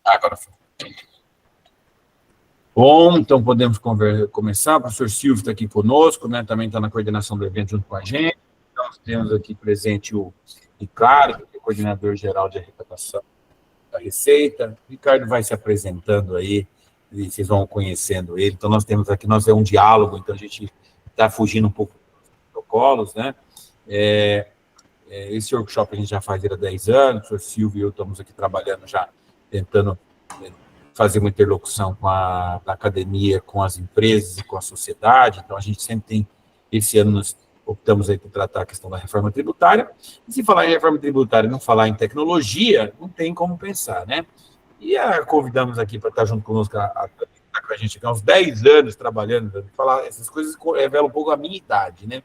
Agora foi. Bom, então podemos começar. O professor Silvio está aqui conosco, né? Também está na coordenação do evento junto com a gente. Então, nós temos aqui presente o Ricardo, que é coordenador geral de arrecadação da Receita. O Ricardo vai se apresentando aí, e vocês vão conhecendo ele. Então, nós temos aqui, nós é um diálogo, então a gente está fugindo um pouco dos protocolos, né? Esse workshop a gente já faz há 10 anos, o professor Silvio e eu estamos aqui trabalhando já, tentando fazer uma interlocução com a academia, com as empresas e com a sociedade. Então, a gente sempre tem, esse ano nós optamos aí por tratar a questão da reforma tributária. E se falar em reforma tributária e não falar em tecnologia, não tem como pensar, né? E convidamos aqui para estar junto conosco, com a gente há uns 10 anos trabalhando, falar essas coisas revelam um pouco a minha idade, né?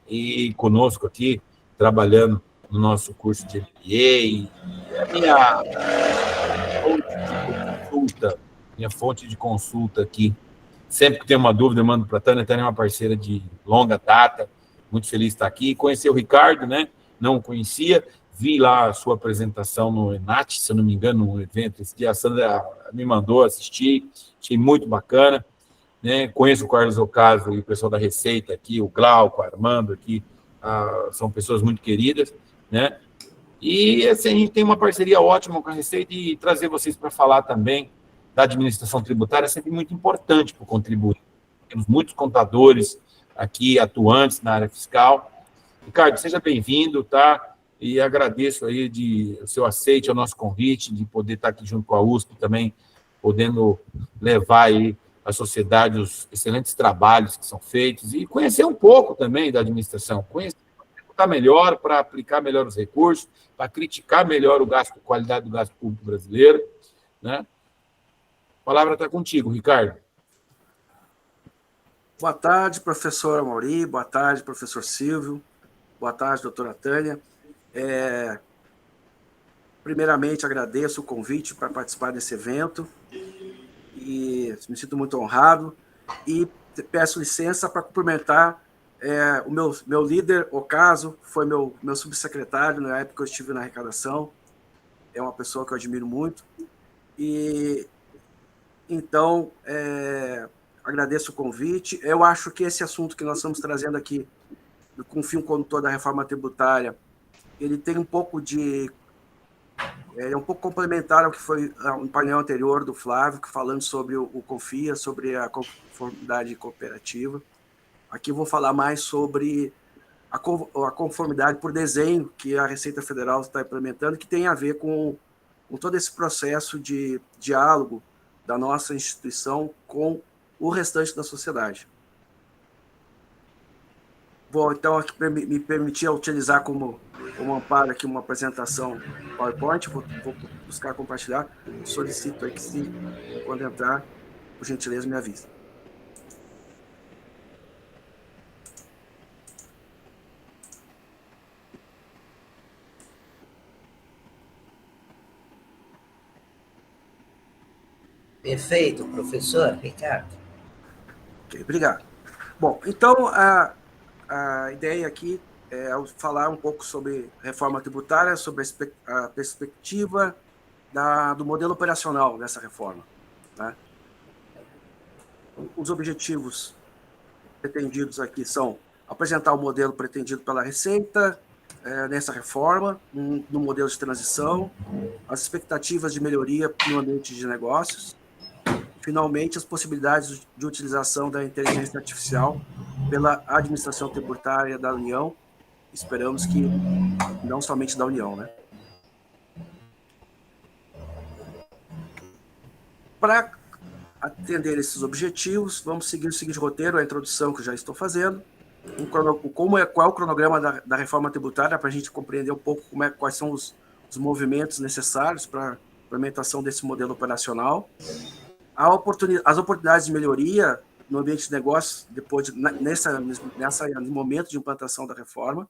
E conosco aqui, trabalhando no nosso curso de MBA, a minha fonte de consulta aqui. Sempre que tem uma dúvida, eu mando para a Tânia. A Tânia é uma parceira de longa data, muito feliz de estar aqui. Conheci o Ricardo, né? Não o conhecia, vi lá a sua apresentação no Enat, se eu não me engano, no evento. Esse dia a Sandra me mandou assistir, achei muito bacana. Né? Conheço o Carlos Ocasio e o pessoal da Receita aqui, o Glauco, o Armando aqui, são pessoas muito queridas, né? E assim, a gente tem uma parceria ótima com a Receita e trazer vocês para falar também da administração tributária é sempre muito importante para o contribuinte. Temos muitos contadores aqui atuantes na área fiscal. Ricardo, seja bem-vindo, tá? E agradeço aí o seu aceite ao nosso convite, de poder estar aqui junto com a USP também, podendo levar aí à sociedade os excelentes trabalhos que são feitos e conhecer um pouco também da administração, conhecer para melhor, para aplicar melhor os recursos, para criticar melhor a qualidade do gasto público brasileiro, né? A palavra está contigo, Ricardo. Boa tarde, professor Amaury. Boa tarde, professor Silvio. Boa tarde, doutora Tânia. Primeiramente, agradeço o convite para participar desse evento e me sinto muito honrado e peço licença para cumprimentar o meu líder, Ocasio, foi meu subsecretário na época que eu estive na arrecadação. É uma pessoa que eu admiro muito. E então, agradeço o convite. Eu acho que esse assunto que nós estamos trazendo aqui, com o fio condutor da reforma tributária, ele tem um pouco é um pouco complementar ao que foi um painel anterior do Flávio, falando sobre o CONFIA, sobre a conformidade cooperativa. Aqui eu vou falar mais sobre a conformidade por desenho que a Receita Federal está implementando, que tem a ver com todo esse processo de diálogo da nossa instituição com o restante da sociedade. Vou, então, me permitir utilizar como amparo aqui uma apresentação PowerPoint, vou buscar compartilhar, solicito aí que, quando entrar, por gentileza, me avise. Perfeito, professor Ricardo. Ok, obrigado. Bom, então, a ideia aqui é falar um pouco sobre reforma tributária, sobre a perspectiva do modelo operacional dessa reforma, né? Os objetivos pretendidos aqui são apresentar o modelo pretendido pela Receita nessa reforma, no modelo de transição, as expectativas de melhoria no ambiente de negócios, finalmente, as possibilidades de utilização da inteligência artificial pela administração tributária da União, esperamos que não somente da União, né? Para atender esses objetivos, vamos seguir o seguinte roteiro, a introdução que eu já estou fazendo, qual é o cronograma da reforma tributária, para a gente compreender um pouco quais são os movimentos necessários para a implementação desse modelo operacional, as oportunidades de melhoria no ambiente de negócios nesse momento de implantação da reforma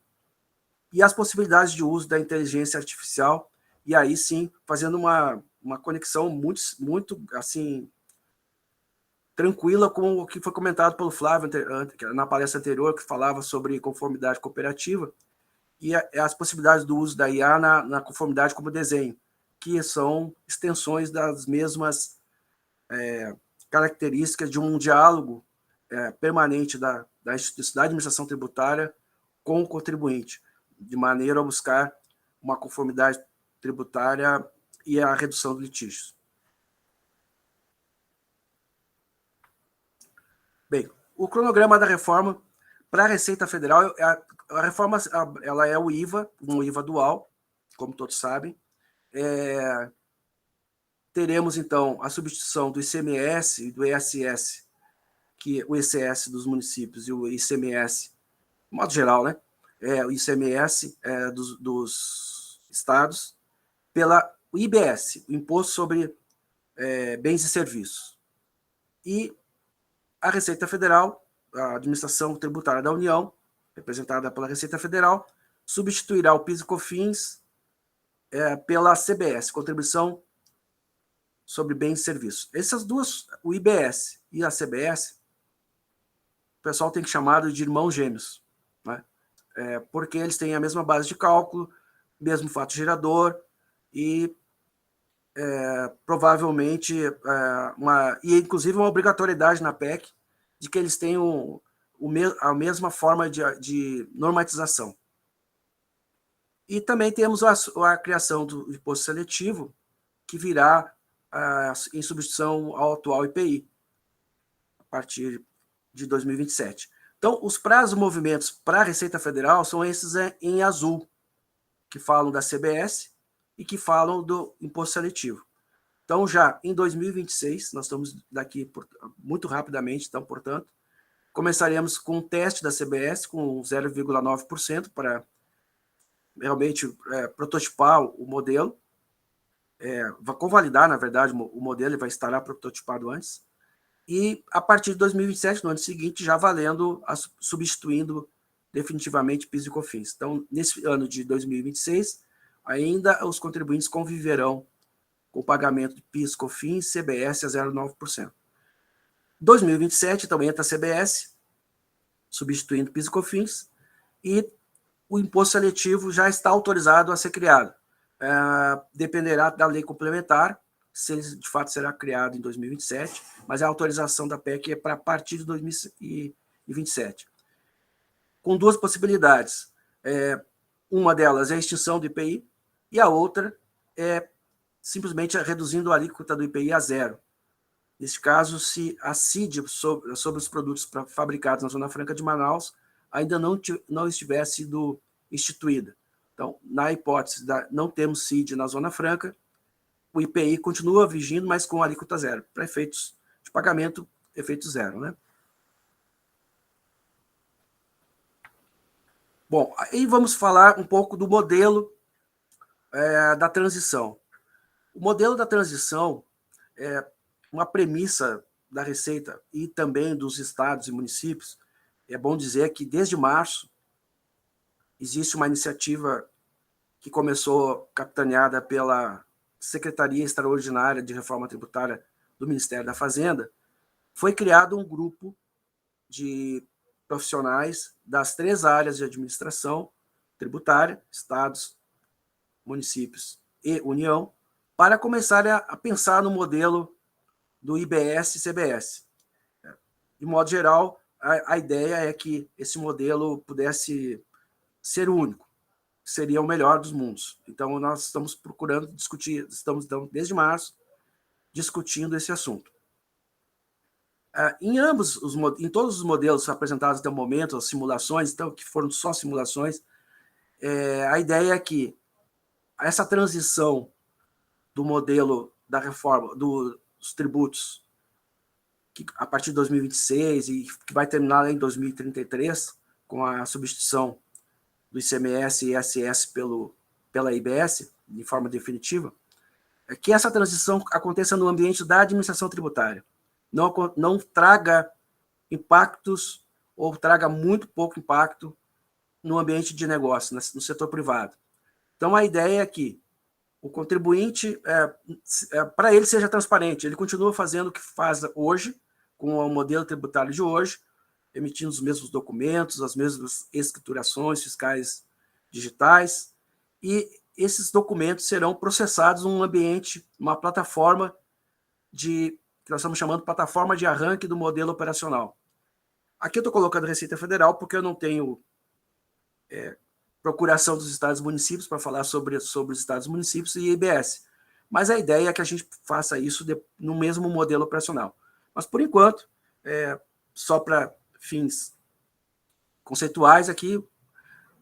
e as possibilidades de uso da inteligência artificial, e aí sim fazendo uma conexão muito assim tranquila com o que foi comentado pelo Flávio na palestra anterior, que falava sobre conformidade cooperativa e as possibilidades do uso da IA na conformidade como desenho, que são extensões das mesmas características de um diálogo permanente da administração tributária com o contribuinte, de maneira a buscar uma conformidade tributária e a redução de litígios. Bem, o cronograma da reforma para a Receita Federal, a reforma ela é o IVA, um IVA dual, como todos sabem. Teremos, então, a substituição do ICMS e do ISS, que o ICS dos municípios e o ICMS, de modo geral, né? O ICMS dos estados, pela o IBS, o Imposto sobre Bens e Serviços. E a Receita Federal, a Administração Tributária da União, representada pela Receita Federal, substituirá o PIS e COFINS pela CBS, Contribuição sobre Bens e Serviços. Essas duas, o IBS e a CBS, o pessoal tem que chamar de irmãos gêmeos, né? Porque eles têm a mesma base de cálculo, mesmo fato gerador e provavelmente e inclusive uma obrigatoriedade na PEC de que eles tenham a mesma forma de normatização. E também temos a criação do imposto seletivo, que virá em substituição ao atual IPI, a partir de 2027. Então, os prazos e movimentos para a Receita Federal são esses em azul, que falam da CBS e que falam do imposto seletivo. Então, já em 2026, nós estamos daqui muito rapidamente, então, portanto, começaremos com um teste da CBS com 0,9% para realmente prototipar o modelo, vai convalidar, na verdade, o modelo, ele vai estar prototipado antes, e a partir de 2027, no ano seguinte, já valendo, substituindo definitivamente PIS e COFINS. Então, nesse ano de 2026, ainda os contribuintes conviverão com o pagamento de PIS, COFINS, CBS a 0,9%. 2027 também entra a CBS, substituindo PIS e COFINS, e o imposto seletivo já está autorizado a ser criado. Dependerá da lei complementar, se ele de fato será criado em 2027, mas a autorização da PEC é para a partir de 2027. Com duas possibilidades. Uma delas é a extinção do IPI, e a outra é simplesmente reduzindo a alíquota do IPI a zero. Neste caso, se a CID sobre os produtos fabricados na Zona Franca de Manaus ainda não estiver sido instituída. Então, na hipótese de não termos CID na Zona Franca, o IPI continua vigindo, mas com alíquota zero. Para efeitos de pagamento, efeito zero, né? Bom, aí vamos falar um pouco do modelo da transição. O modelo da transição é uma premissa da Receita e também dos estados e municípios. É bom dizer que, desde março, existe uma iniciativa que começou capitaneada pela Secretaria Extraordinária de Reforma Tributária do Ministério da Fazenda. Foi criado um grupo de profissionais das 3 áreas de administração tributária, estados, municípios e União, para começar a pensar no modelo do IBS e CBS. De modo geral, a ideia é que esse modelo pudesse ser único, seria o melhor dos mundos. Então, nós estamos procurando discutir, estamos desde março discutindo esse assunto. Em todos os modelos apresentados até o momento, as simulações, então, que foram só simulações, a ideia é que essa transição do modelo da reforma dos tributos, que a partir de 2026 e que vai terminar em 2033, com a substituição do ICMS e ISS pela IBS, de forma definitiva, é que essa transição aconteça no ambiente da administração tributária. Não traga impactos ou traga muito pouco impacto no ambiente de negócio, no setor privado. Então, a ideia é que o contribuinte, para ele, seja transparente. Ele continua fazendo o que faz hoje, com o modelo tributário de hoje, emitindo os mesmos documentos, as mesmas escriturações fiscais digitais, e esses documentos serão processados num ambiente, uma plataforma que nós estamos chamando de plataforma de arranque do modelo operacional. Aqui eu estou colocando Receita Federal porque eu não tenho procuração dos estados e municípios para falar sobre os estados e municípios e IBS. Mas a ideia é que a gente faça isso no mesmo modelo operacional. Mas, por enquanto, só para fins conceituais aqui,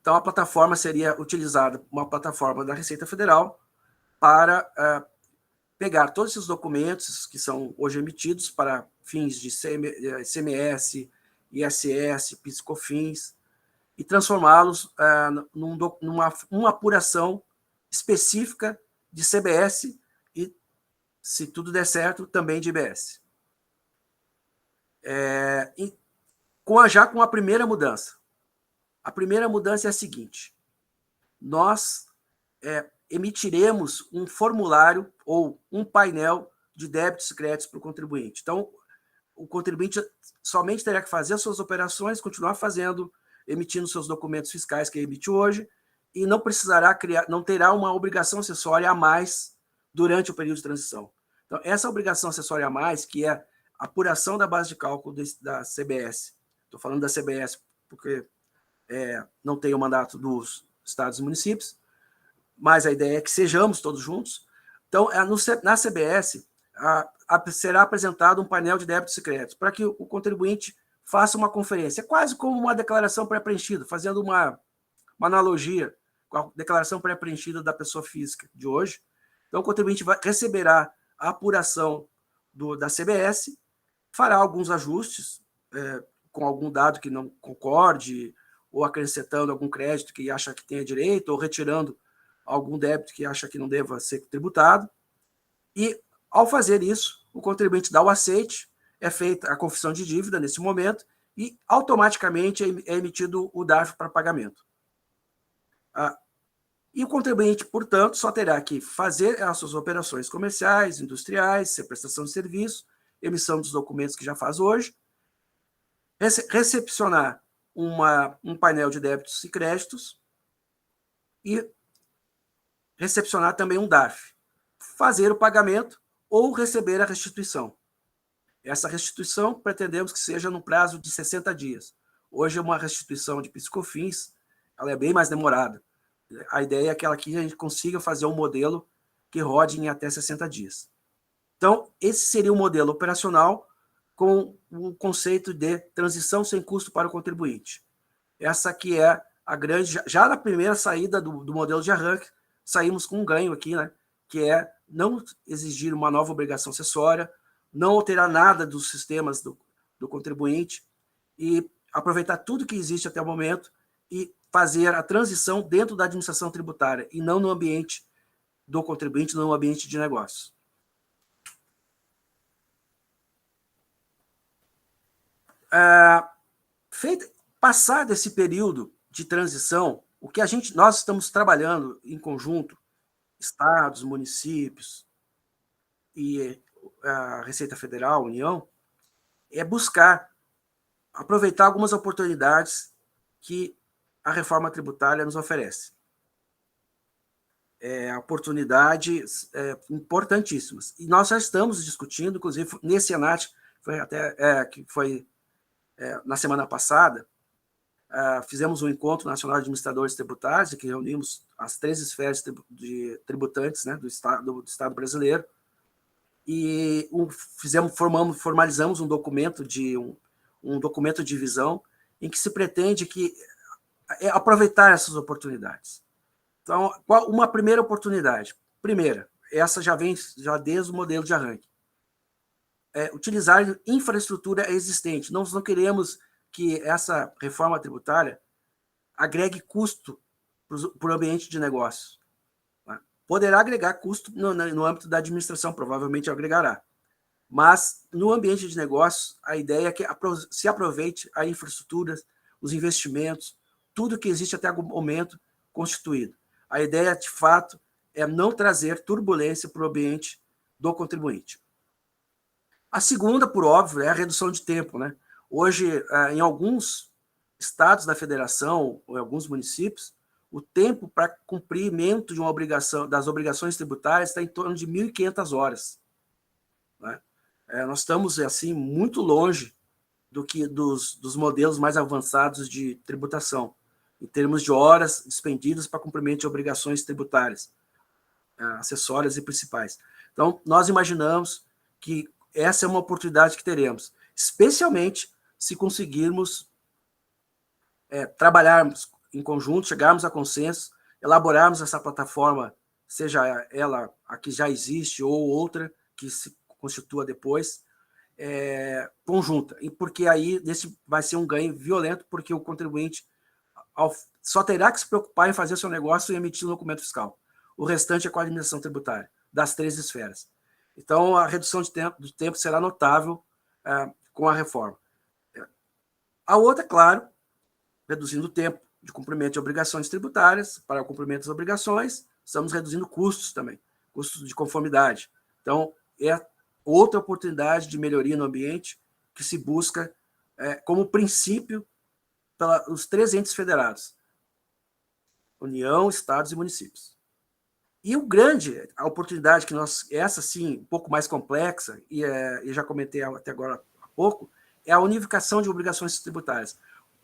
então a plataforma seria utilizada, uma plataforma da Receita Federal, para pegar todos esses documentos que são hoje emitidos para fins de ICMS, ISS, PIS e COFINS, e transformá-los numa apuração específica de CBS e, se tudo der certo, também de IBS. Já com a primeira mudança. A primeira mudança é a seguinte: nós emitiremos um formulário ou um painel de débitos e créditos para o contribuinte. Então, o contribuinte somente terá que fazer as suas operações, continuar emitindo seus documentos fiscais que emite hoje, e não precisará não terá uma obrigação acessória a mais durante o período de transição. Então, essa obrigação acessória a mais, que é a apuração da base de cálculo da CBS, estou falando da CBS porque não tem o mandato dos estados e municípios, mas a ideia é que sejamos todos juntos. Então, na CBS, será apresentado um painel de débitos e créditos, para que o contribuinte faça uma conferência. É quase como uma declaração pré-preenchida, fazendo uma analogia com a declaração pré-preenchida da pessoa física de hoje. Então, o contribuinte receberá a apuração da CBS, fará alguns ajustes com algum dado que não concorde, ou acrescentando algum crédito que acha que tenha direito, ou retirando algum débito que acha que não deva ser tributado. E, ao fazer isso, o contribuinte dá o aceite, é feita a confissão de dívida nesse momento e automaticamente é emitido o DARF para pagamento. E o contribuinte, portanto, só terá que fazer as suas operações comerciais, industriais, prestação de serviço, emissão dos documentos que já faz hoje, recepcionar um painel de débitos e créditos e recepcionar também um DARF, fazer o pagamento ou receber a restituição. Essa restituição pretendemos que seja no prazo de 60 dias. Hoje, uma restituição de PIS e COFINS, ela é bem mais demorada. A ideia é que a gente consiga fazer um modelo que rode em até 60 dias. Então, esse seria o modelo operacional com o conceito de transição sem custo para o contribuinte. Essa que é a grande... Já na primeira saída do modelo de arranque, saímos com um ganho aqui, né? Que é não exigir uma nova obrigação acessória, não alterar nada dos sistemas do contribuinte e aproveitar tudo que existe até o momento e fazer a transição dentro da administração tributária e não no ambiente do contribuinte, no ambiente de negócio. Passado esse período de transição, o que nós estamos trabalhando em conjunto, estados, municípios e a Receita Federal, a União, é buscar aproveitar algumas oportunidades que a reforma tributária nos oferece. Oportunidades importantíssimas. E nós já estamos discutindo, inclusive, nesse ENAT, na semana passada, fizemos um encontro nacional de administradores tributários, em que reunimos as 3 esferas de tributantes, né, do Estado brasileiro, e formalizamos um documento de visão em que se pretende aproveitar essas oportunidades. Então, uma primeira oportunidade. Primeira, essa já vem desde o modelo de arranque. Utilizar infraestrutura existente. Nós não queremos que essa reforma tributária agregue custo para o ambiente de negócio. Poderá agregar custo no âmbito da administração, provavelmente agregará. Mas, no ambiente de negócios, a ideia é que se aproveite a infraestrutura, os investimentos, tudo que existe até o momento constituído. A ideia, de fato, é não trazer turbulência para o ambiente do contribuinte. A segunda, por óbvio, é a redução de tempo, né? Hoje, em alguns estados da federação, ou em alguns municípios, o tempo para cumprimento de uma obrigação, das obrigações tributárias está em torno de 1.500 horas. Né? Nós estamos, assim, muito longe do que dos modelos mais avançados de tributação, em termos de horas despendidas para cumprimento de obrigações tributárias, acessórias e principais. Então, nós imaginamos que essa é uma oportunidade que teremos, especialmente se conseguirmos trabalharmos em conjunto, chegarmos a consenso, elaborarmos essa plataforma, seja ela a que já existe ou outra que se constitua depois, conjunta, e porque aí esse vai ser um ganho violento, porque o contribuinte só terá que se preocupar em fazer seu negócio e emitir um documento fiscal. O restante é com a administração tributária, das 3 esferas. Então, a redução do tempo será notável com a reforma. A outra, claro, reduzindo o tempo de cumprimento de obrigações tributárias para o cumprimento das obrigações, estamos reduzindo custos também, custos de conformidade. Então, é outra oportunidade de melhoria no ambiente que se busca como princípio pelos 3 entes federados, União, Estados e municípios. E a oportunidade que essa sim, um pouco mais complexa, e eu já comentei até agora há pouco, é a unificação de obrigações tributárias.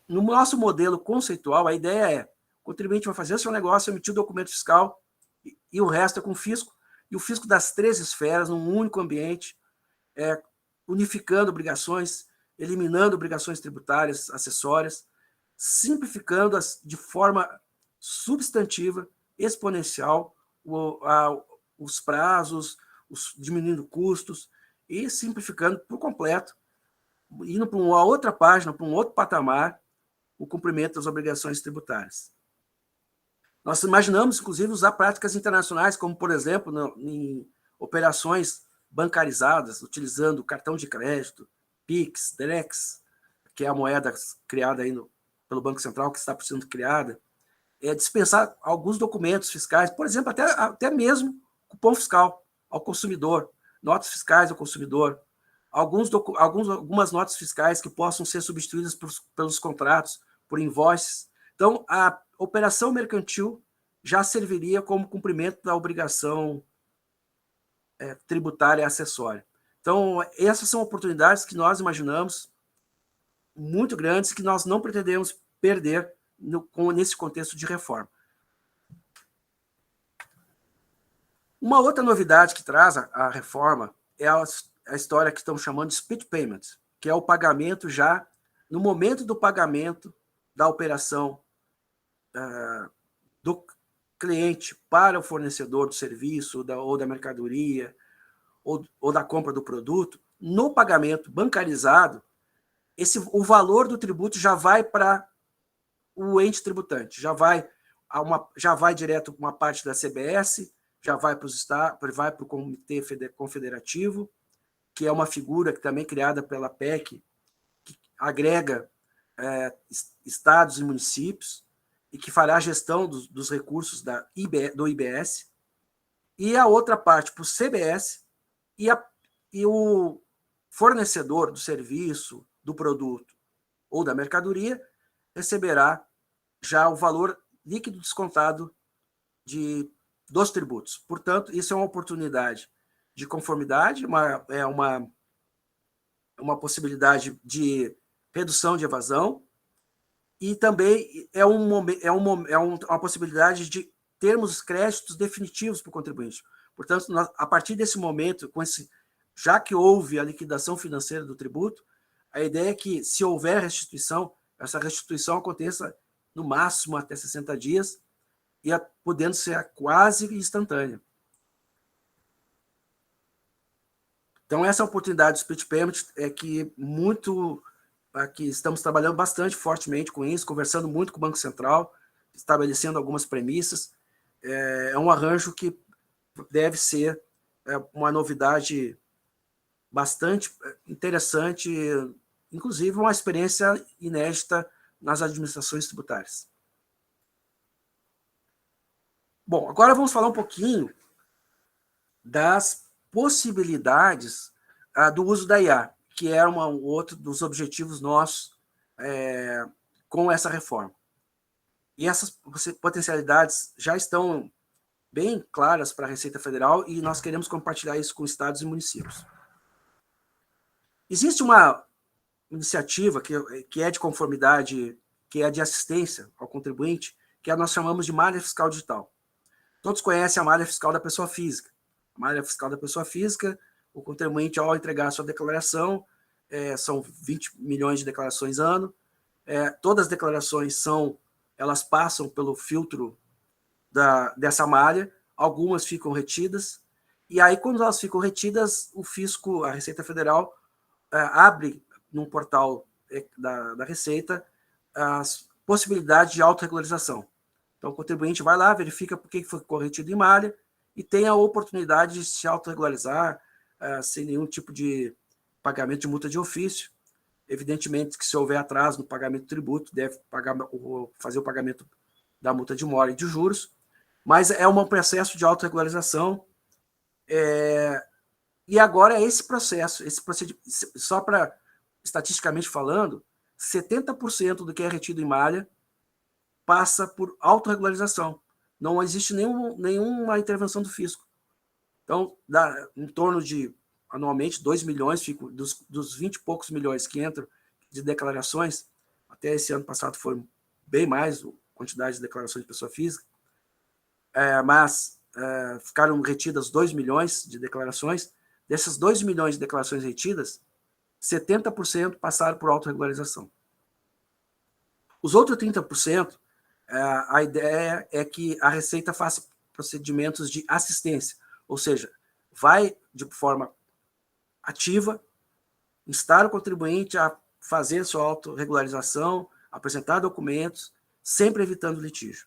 No nosso modelo conceitual, a ideia o contribuinte vai fazer o seu negócio, emitir o documento fiscal, e o resto é com o fisco, e o fisco das 3 esferas, num único ambiente, unificando obrigações, eliminando obrigações tributárias acessórias, simplificando-as de forma substantiva, exponencial, os prazos, diminuindo custos e simplificando por completo, indo para uma outra página, para um outro patamar, o cumprimento das obrigações tributárias. Nós imaginamos, inclusive, usar práticas internacionais, como, por exemplo, em operações bancarizadas, utilizando cartão de crédito, PIX, DREX, que é a moeda criada aí pelo Banco Central, que está sendo criada, dispensar alguns documentos fiscais, por exemplo, até mesmo cupom fiscal ao consumidor, notas fiscais ao consumidor, algumas notas fiscais que possam ser substituídas pelos contratos, por invoices. Então, a operação mercantil já serviria como cumprimento da obrigação tributária acessória. Então, essas são oportunidades que nós imaginamos muito grandes, que nós não pretendemos perder nesse contexto de reforma. Uma outra novidade que traz a reforma é a história que estão chamando de speed payment, que é o pagamento já, no momento do pagamento da operação do cliente para o fornecedor do serviço ou da mercadoria ou da compra do produto, no pagamento bancarizado, o valor do tributo já vai para o ente tributante, já vai direto para uma parte da CBS, já vai para os estados, vai para o Comitê Confederativo, que é uma figura que também criada pela PEC, que agrega estados e municípios e que fará a gestão dos recursos do IBS, e a outra parte para o CBS e o fornecedor do serviço, do produto ou da mercadoria receberá já o valor líquido descontado dos tributos. Portanto, isso é uma oportunidade de conformidade, uma possibilidade de redução de evasão, e também é uma possibilidade de termos créditos definitivos para o contribuinte. Portanto, a partir desse momento, já que houve a liquidação financeira do tributo, a ideia é que, se houver restituição, essa restituição aconteça no máximo até 60 dias, e podendo ser quase instantânea. Então, essa oportunidade do split payment é que estamos trabalhando bastante fortemente com isso, conversando muito com o Banco Central, estabelecendo algumas premissas. É um arranjo que deve ser uma novidade bastante interessante, inclusive uma experiência inédita nas administrações tributárias. Bom, agora vamos falar um pouquinho das possibilidades do uso da IA, que era outro dos objetivos nossos com essa reforma. E essas potencialidades já estão bem claras para a Receita Federal e nós queremos compartilhar isso com estados e municípios. Existe uma iniciativa que é de conformidade, que é de assistência ao contribuinte, que nós chamamos de malha fiscal digital. Todos conhecem a malha fiscal da pessoa física. A malha fiscal da pessoa física, o contribuinte, ao entregar a sua declaração, são 20 milhões de declarações ano, todas as declarações elas passam pelo filtro dessa malha, algumas ficam retidas, e aí, quando elas ficam retidas, o fisco, a Receita Federal, abre num portal da Receita as possibilidades de autorregularização. Então, o contribuinte vai lá, verifica por que foi corretido em malha e tem a oportunidade de se autorregularizar sem nenhum tipo de pagamento de multa de ofício. Evidentemente que, se houver atraso no pagamento do tributo, deve fazer o pagamento da multa de mora e de juros, mas é um processo de autorregularização. E agora esse processo, só para, estatisticamente falando, 70% do que é retido em malha passa por autorregularização. Não existe nenhuma intervenção do fisco. Então, dá em torno de, anualmente, 2 milhões, dos 20 e poucos milhões que entram de declarações, até esse ano passado foi bem mais a quantidade de declarações de pessoa física, mas ficaram retidas 2 milhões de declarações. Dessas 2 milhões de declarações retidas, 70% passaram por autorregularização. Os outros 30%, a ideia é que a Receita faça procedimentos de assistência, ou seja, vai de forma ativa, instar o contribuinte a fazer sua autorregularização, apresentar documentos, sempre evitando litígio.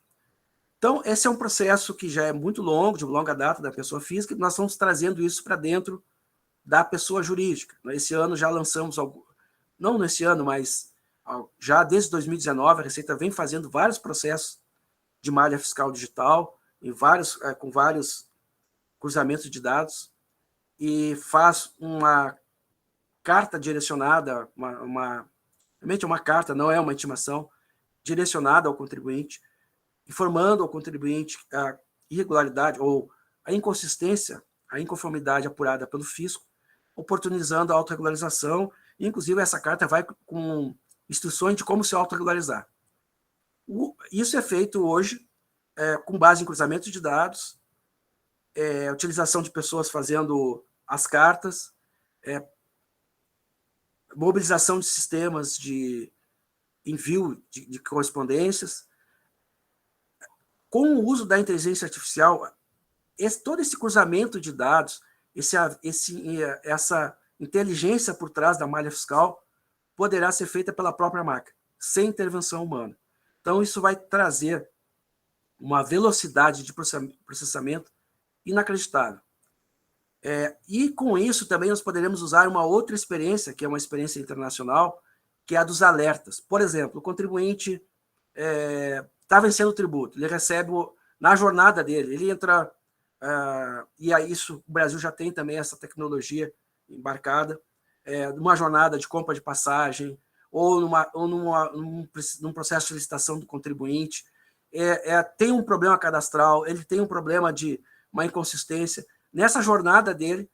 Então, esse é um processo que já é muito longo, de longa data da pessoa física, e nós estamos trazendo isso para dentro da pessoa jurídica. Esse ano já lançamos, não nesse ano, mas já desde 2019, a Receita vem fazendo vários processos de malha fiscal digital, com vários cruzamentos de dados, e faz uma carta direcionada, realmente uma carta, não é uma intimação, direcionada ao contribuinte, informando ao contribuinte a irregularidade ou a inconsistência, a inconformidade apurada pelo fisco, oportunizando a autorregularização, e, inclusive, essa carta vai com instruções de como se autorregularizar. Isso é feito hoje com base em cruzamento de dados, utilização de pessoas fazendo as cartas, mobilização de sistemas de envio de correspondências. Com o uso da inteligência artificial, todo esse cruzamento de dados, essa inteligência por trás da malha fiscal poderá ser feita pela própria máquina, sem intervenção humana. Então, isso vai trazer uma velocidade de processamento inacreditável. E, com isso, também nós poderemos usar uma outra experiência, que é uma experiência internacional, que é a dos alertas. Por exemplo, o contribuinte está vencendo o tributo, ele recebe, na jornada dele, ele entra, e aí o Brasil já tem também essa tecnologia embarcada, numa jornada de compra de passagem, ou num processo de licitação do contribuinte, tem um problema cadastral, ele tem um problema de uma inconsistência. Nessa jornada dele,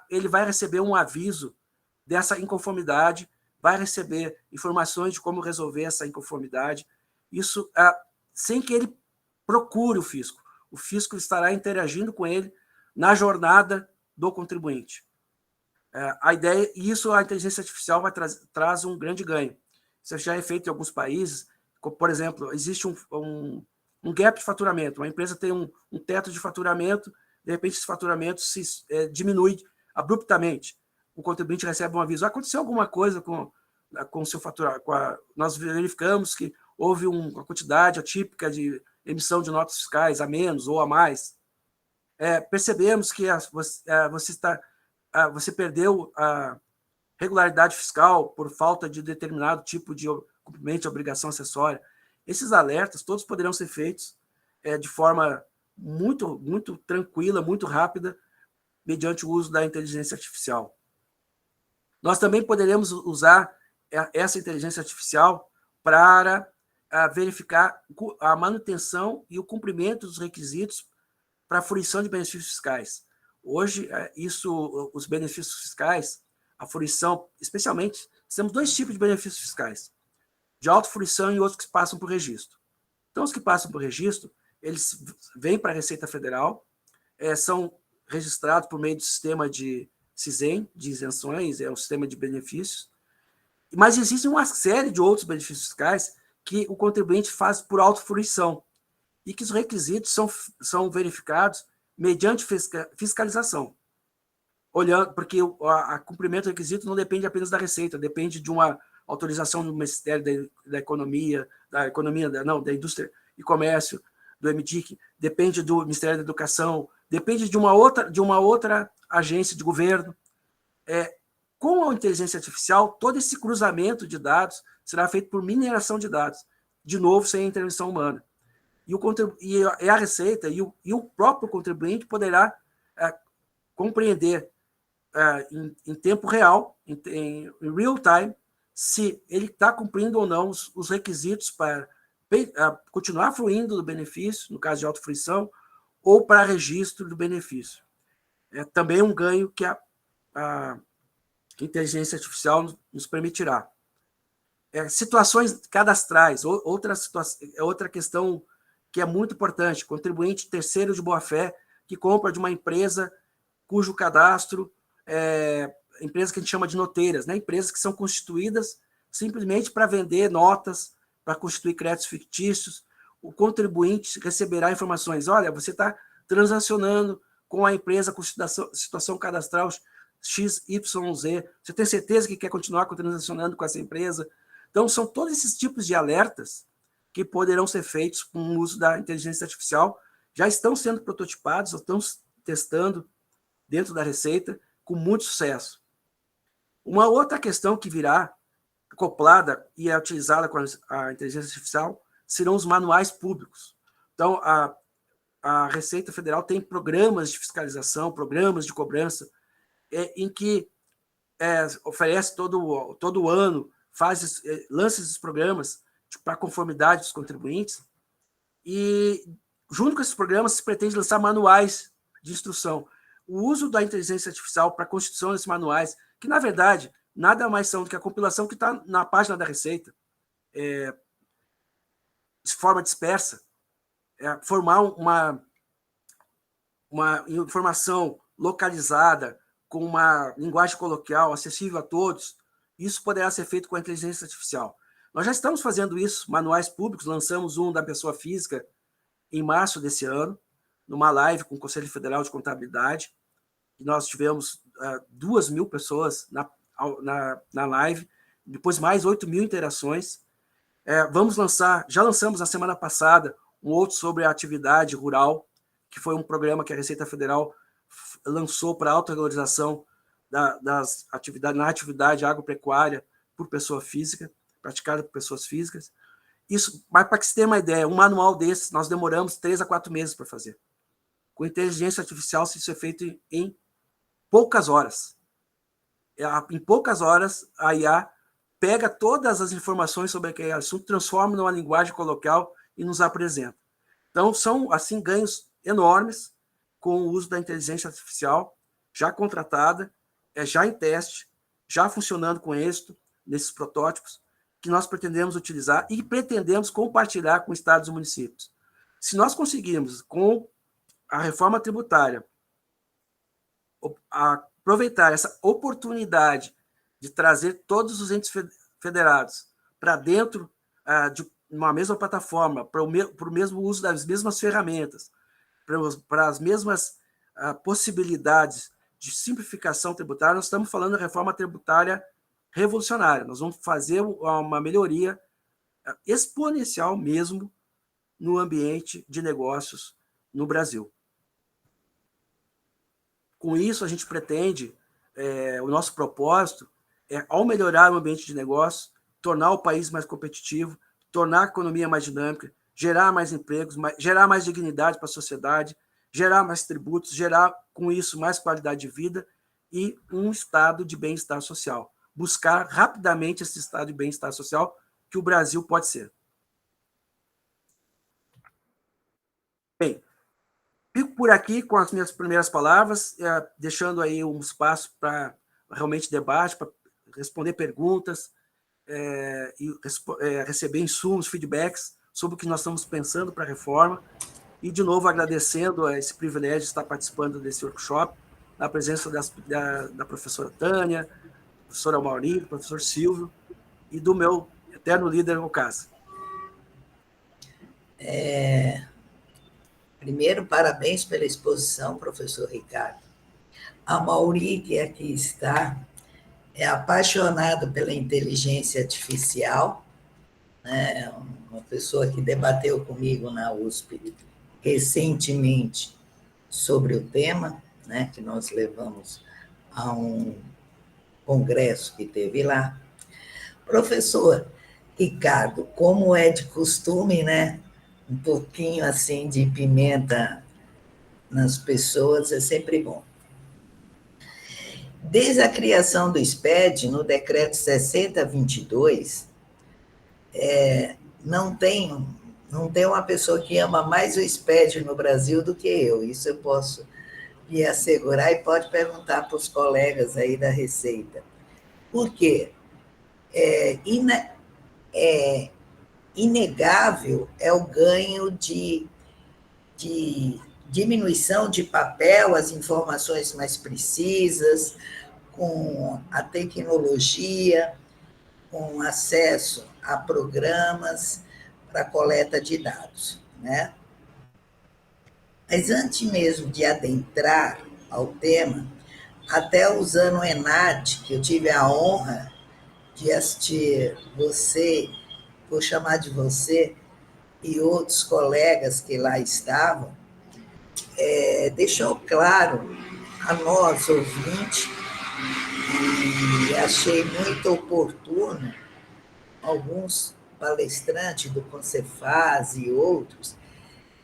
ele vai receber um aviso dessa inconformidade, vai receber informações de como resolver essa inconformidade, isso sem que ele procure o fisco. O fisco estará interagindo com ele na jornada do contribuinte. A ideia, e isso a inteligência artificial traz um grande ganho. Isso já é feito em alguns países, por exemplo, existe um gap de faturamento, uma empresa tem um teto de faturamento, de repente esse faturamento diminui abruptamente, o contribuinte recebe um aviso, aconteceu alguma coisa com o seu faturamento, nós verificamos que houve uma quantidade atípica de emissão de notas fiscais a menos ou a mais, percebemos que você perdeu a regularidade fiscal por falta de determinado tipo de cumprimento de obrigação acessória. Esses alertas todos poderão ser feitos de forma muito, muito tranquila, muito rápida, mediante o uso da inteligência artificial. Nós também poderemos usar essa inteligência artificial para verificar a manutenção e o cumprimento dos requisitos para a fruição de benefícios fiscais. Hoje, os benefícios fiscais, a fruição, especialmente, temos 2 tipos de benefícios fiscais, de autofruição e outros que passam por registro. Então, os que passam por registro, eles vêm para a Receita Federal, são registrados por meio do sistema de CISEM, de isenções, o sistema de benefícios, mas existe uma série de outros benefícios fiscais que o contribuinte faz por autofruição e que os requisitos são verificados mediante fiscalização. Olhando, porque o cumprimento do requisito não depende apenas da Receita, depende de uma autorização do Ministério da Indústria e Comércio, do MDIC, depende do Ministério da Educação, depende de uma outra agência de governo. Com a inteligência artificial, todo esse cruzamento de dados será feito por mineração de dados, de novo, sem intervenção humana. E a Receita e o próprio contribuinte poderá compreender em tempo real, em real time, se ele está cumprindo ou não os requisitos para continuar fruindo do benefício, no caso de autofruição, ou para registro do benefício. É também um ganho que a inteligência artificial nos permitirá. Situações cadastrais, outra questão que é muito importante, contribuinte terceiro de boa-fé que compra de uma empresa cujo cadastro empresas que a gente chama de noteiras, né? Empresas que são constituídas simplesmente para vender notas, para constituir créditos fictícios. O contribuinte receberá informações, olha, você está transacionando com a empresa com situação cadastral XYZ, você tem certeza que quer continuar transacionando com essa empresa? Então, são todos esses tipos de alertas que poderão ser feitos com o uso da inteligência artificial, já estão sendo prototipados, estão testando dentro da Receita, com muito sucesso. Uma outra questão que virá acoplada e é utilizada com a inteligência artificial serão os manuais públicos. Então, a Receita Federal tem programas de fiscalização, programas de cobrança, em que oferece todo ano, lança esses programas para conformidade dos contribuintes, e junto com esses programas se pretende lançar manuais de instrução. O uso da inteligência artificial para a constituição desses manuais, que, na verdade, nada mais são do que a compilação que está na página da Receita, de forma dispersa, formar uma informação localizada, com uma linguagem coloquial, acessível a todos, isso poderá ser feito com a inteligência artificial. Nós já estamos fazendo isso, manuais públicos, lançamos um da pessoa física em março desse ano, numa live com o Conselho Federal de Contabilidade, e nós tivemos 2.000 pessoas na live, depois mais 8.000 interações. Já lançamos na semana passada um outro sobre a atividade rural, que foi um programa que a Receita Federal lançou para a autorregularização na atividade agropecuária por pessoa física, praticada por pessoas físicas. Isso, mas para que você tenha uma ideia, um manual desses nós demoramos 3 a 4 meses para fazer. Com inteligência artificial, isso é feito em poucas horas. Em poucas horas, a IA pega todas as informações sobre aquele assunto, transforma numa linguagem coloquial e nos apresenta. Então, são, assim, ganhos enormes com o uso da inteligência artificial, já contratada, já em teste, já funcionando com êxito nesses protótipos, que nós pretendemos utilizar e pretendemos compartilhar com estados e municípios. Se nós conseguirmos, com a reforma tributária, aproveitar essa oportunidade de trazer todos os entes federados para dentro de uma mesma plataforma, para o mesmo uso das mesmas ferramentas, para as mesmas possibilidades de simplificação tributária, nós estamos falando de reforma tributária revolucionária. Nós vamos fazer uma melhoria exponencial mesmo no ambiente de negócios no Brasil. Com isso, a gente pretende, o nosso propósito ao melhorar o ambiente de negócio, tornar o país mais competitivo, tornar a economia mais dinâmica, gerar mais empregos, gerar mais dignidade para a sociedade, gerar mais tributos, gerar, com isso, mais qualidade de vida e um estado de bem-estar social. Buscar rapidamente esse estado de bem-estar social que o Brasil pode ser. Fico por aqui com as minhas primeiras palavras, deixando aí um espaço para realmente debate, para responder perguntas e receber insumos, feedbacks sobre o que nós estamos pensando para a reforma. E, de novo, agradecendo esse privilégio de estar participando desse workshop, na presença da professora Tânia, professora Mauri, do professor Silvio e do meu eterno líder, no caso. Primeiro, parabéns pela exposição, professor Ricardo. A Mauri, que aqui está, é apaixonada pela inteligência artificial, né? Uma pessoa que debateu comigo na USP recentemente sobre o tema, né, que nós levamos a um congresso que teve lá. Professor Ricardo, como é de costume, né, um pouquinho assim de pimenta nas pessoas é sempre bom. Desde a criação do SPED, no decreto 6022, não tem uma pessoa que ama mais o SPED no Brasil do que eu. Isso eu posso lhe assegurar e pode perguntar para os colegas aí da Receita. Por quê? Inegável é o ganho de diminuição de papel, as informações mais precisas, com a tecnologia, com acesso a programas para coleta de dados, né? Mas antes mesmo de adentrar ao tema, até usando o ENAD, que eu tive a honra de assistir você, vou chamar de você, e outros colegas que lá estavam, deixou claro a nós, ouvintes, e achei muito oportuno alguns palestrantes do Concefaz e outros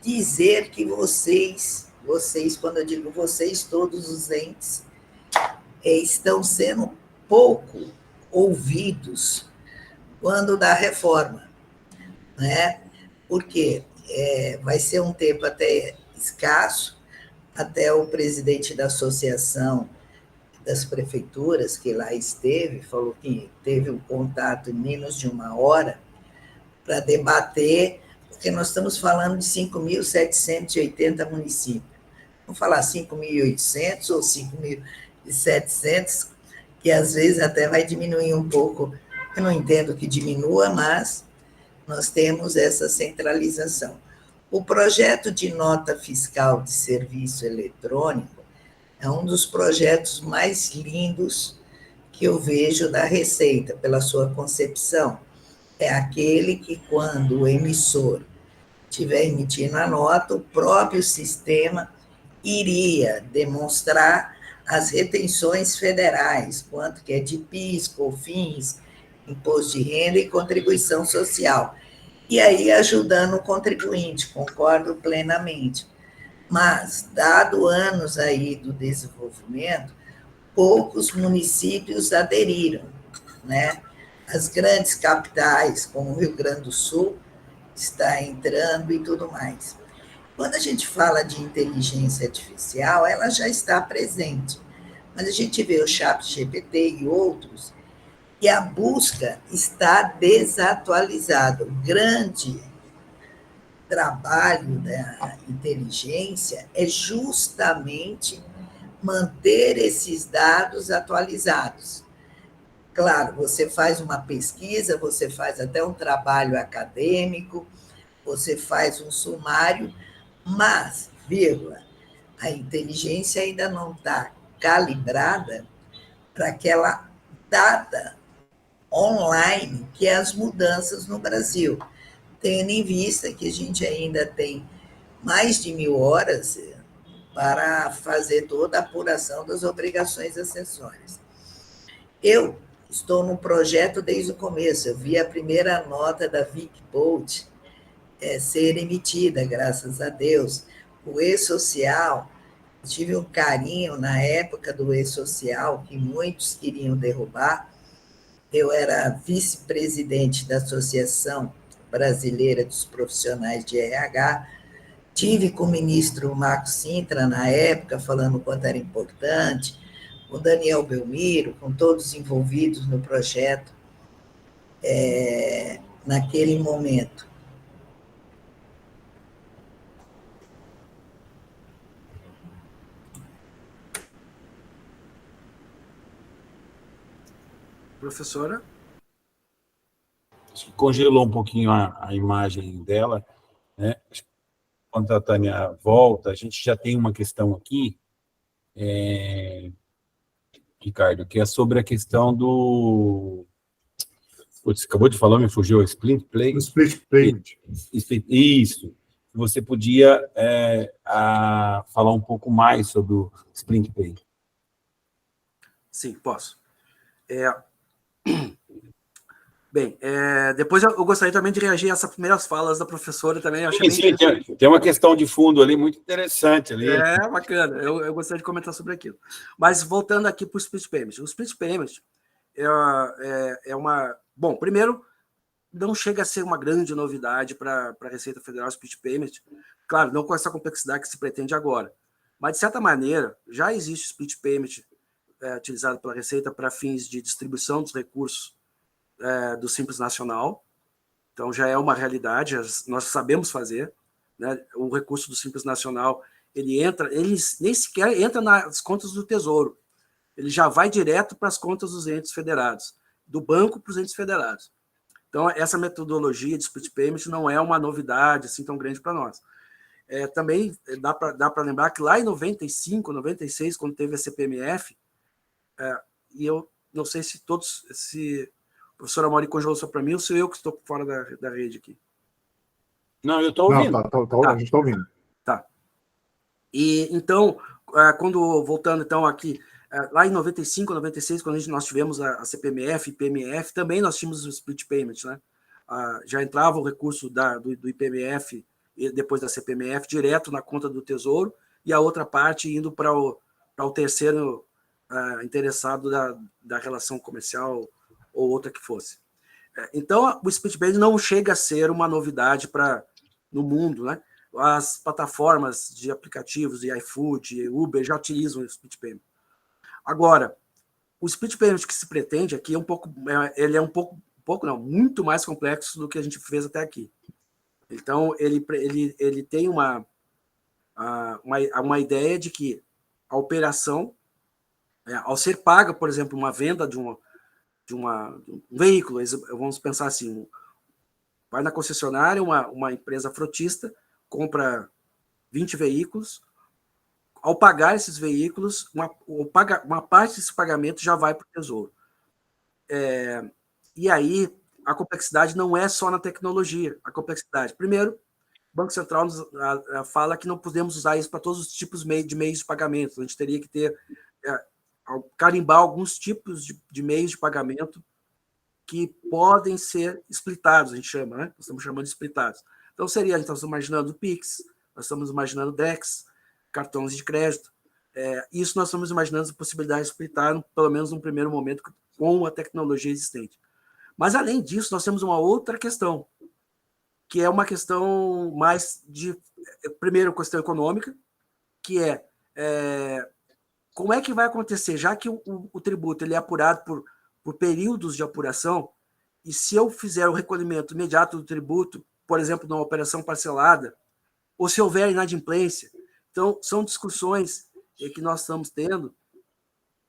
dizer que vocês, quando eu digo vocês, todos os entes, estão sendo pouco ouvidos quando da reforma, né? Porque vai ser um tempo até escasso, até o presidente da Associação das Prefeituras, que lá esteve, falou que teve um contato em menos de uma hora para debater, porque nós estamos falando de 5.780 municípios. Vamos falar 5.800 ou 5.700, que às vezes até vai diminuir um pouco. Eu não entendo que diminua, mas nós temos essa centralização. O projeto de nota fiscal de serviço eletrônico é um dos projetos mais lindos que eu vejo da Receita, pela sua concepção. É aquele que, quando o emissor estiver emitindo a nota, o próprio sistema iria demonstrar as retenções federais, quanto que é de PIS, COFINS, imposto de renda e contribuição social. E aí ajudando o contribuinte, concordo plenamente. Mas, dado anos aí do desenvolvimento, poucos municípios aderiram, né? As grandes capitais, como o Rio Grande do Sul, está entrando e tudo mais. Quando a gente fala de inteligência artificial, ela já está presente, mas a gente vê o ChatGPT e outros, e a busca está desatualizada. O grande trabalho da inteligência é justamente manter esses dados atualizados. Claro, você faz uma pesquisa, você faz até um trabalho acadêmico, você faz um sumário, mas, vírgula, a inteligência ainda não está calibrada para aquela data online que é as mudanças no Brasil, tendo em vista que a gente ainda tem mais de 1.000 horas para fazer toda a apuração das obrigações acessórias. Eu estou no projeto desde o começo, eu vi a primeira nota da VicBolt ser emitida, graças a Deus. O E-Social, tive um carinho na época do E-Social, que muitos queriam derrubar. Eu era vice-presidente da Associação Brasileira dos Profissionais de RH, Tive com o ministro Marcos Sintra, na época, falando o quanto era importante, com o Daniel Belmiro, com todos os envolvidos no projeto, naquele momento. Professora? Acho que congelou um pouquinho a imagem dela, né? Quando a Tânia volta, a gente já tem uma questão aqui, Ricardo, que é sobre a questão do... Putz, acabou de falar, me fugiu, o Split Play. O split payment. Isso. Você podia falar um pouco mais sobre o Split Pay. Sim, posso. Bem, depois eu gostaria também de reagir a essas primeiras falas da professora também. Eu achei bem interessante. Tem uma questão de fundo ali muito interessante. Ali. Bacana. Eu gostaria de comentar sobre aquilo. Mas voltando aqui para o split payment. O split payment é uma... Bom, primeiro, não chega a ser uma grande novidade para a Receita Federal o split payment. Claro, não com essa complexidade que se pretende agora. Mas, de certa maneira, já existe o split payment utilizado pela Receita para fins de distribuição dos recursos do Simples Nacional. Então, já é uma realidade, nós sabemos fazer. Né? O recurso do Simples Nacional, ele nem sequer entra nas contas do Tesouro. Ele já vai direto para as contas dos entes federados, do banco para os entes federados. Então, essa metodologia de split payment não é uma novidade assim tão grande para nós. Também dá para lembrar que lá em 95, 96, quando teve a CPMF, e eu não sei se a professora Amaury congelou só para mim ou se eu que estou fora da rede aqui. Não, eu estou ouvindo. Não, a gente está ouvindo. Tá. E, então, voltando então aqui, lá em 95, 96, quando nós tivemos a CPMF e PMF, também nós tínhamos o split payment, né? Já entrava o recurso do IPMF e depois da CPMF direto na conta do Tesouro e a outra parte indo para o terceiro interessado da relação comercial ou outra que fosse. Então, o split payment não chega a ser uma novidade no mundo, né? As plataformas de aplicativos de iFood e Uber já utilizam o split payment. Agora, o split payment que se pretende aqui ele é muito mais complexo do que a gente fez até aqui. Então, ele tem uma ideia de que a operação, ao ser paga, por exemplo, uma venda de um veículo, vamos pensar assim, vai na concessionária, uma empresa frotista compra 20 veículos, ao pagar esses veículos, uma parte desse pagamento já vai para o Tesouro. E aí, a complexidade não é só na tecnologia. A complexidade, primeiro, o Banco Central fala que não podemos usar isso para todos os tipos de meios de pagamento. A gente teria que carimbar alguns tipos de meios de pagamento que podem ser splitados, a gente chama, né? Nós estamos chamando de splitados. Então, nós estamos imaginando o Pix, nós estamos imaginando DEX, cartões de crédito. Isso nós estamos imaginando a possibilidade de splitar, pelo menos num primeiro momento, com a tecnologia existente. Mas, além disso, nós temos uma outra questão, que é uma questão mais primeiro, questão econômica, que como é que vai acontecer, já que o tributo ele é apurado por períodos de apuração, e se eu fizer o recolhimento imediato do tributo, por exemplo, numa operação parcelada, ou se houver inadimplência. Então, são discussões que nós estamos tendo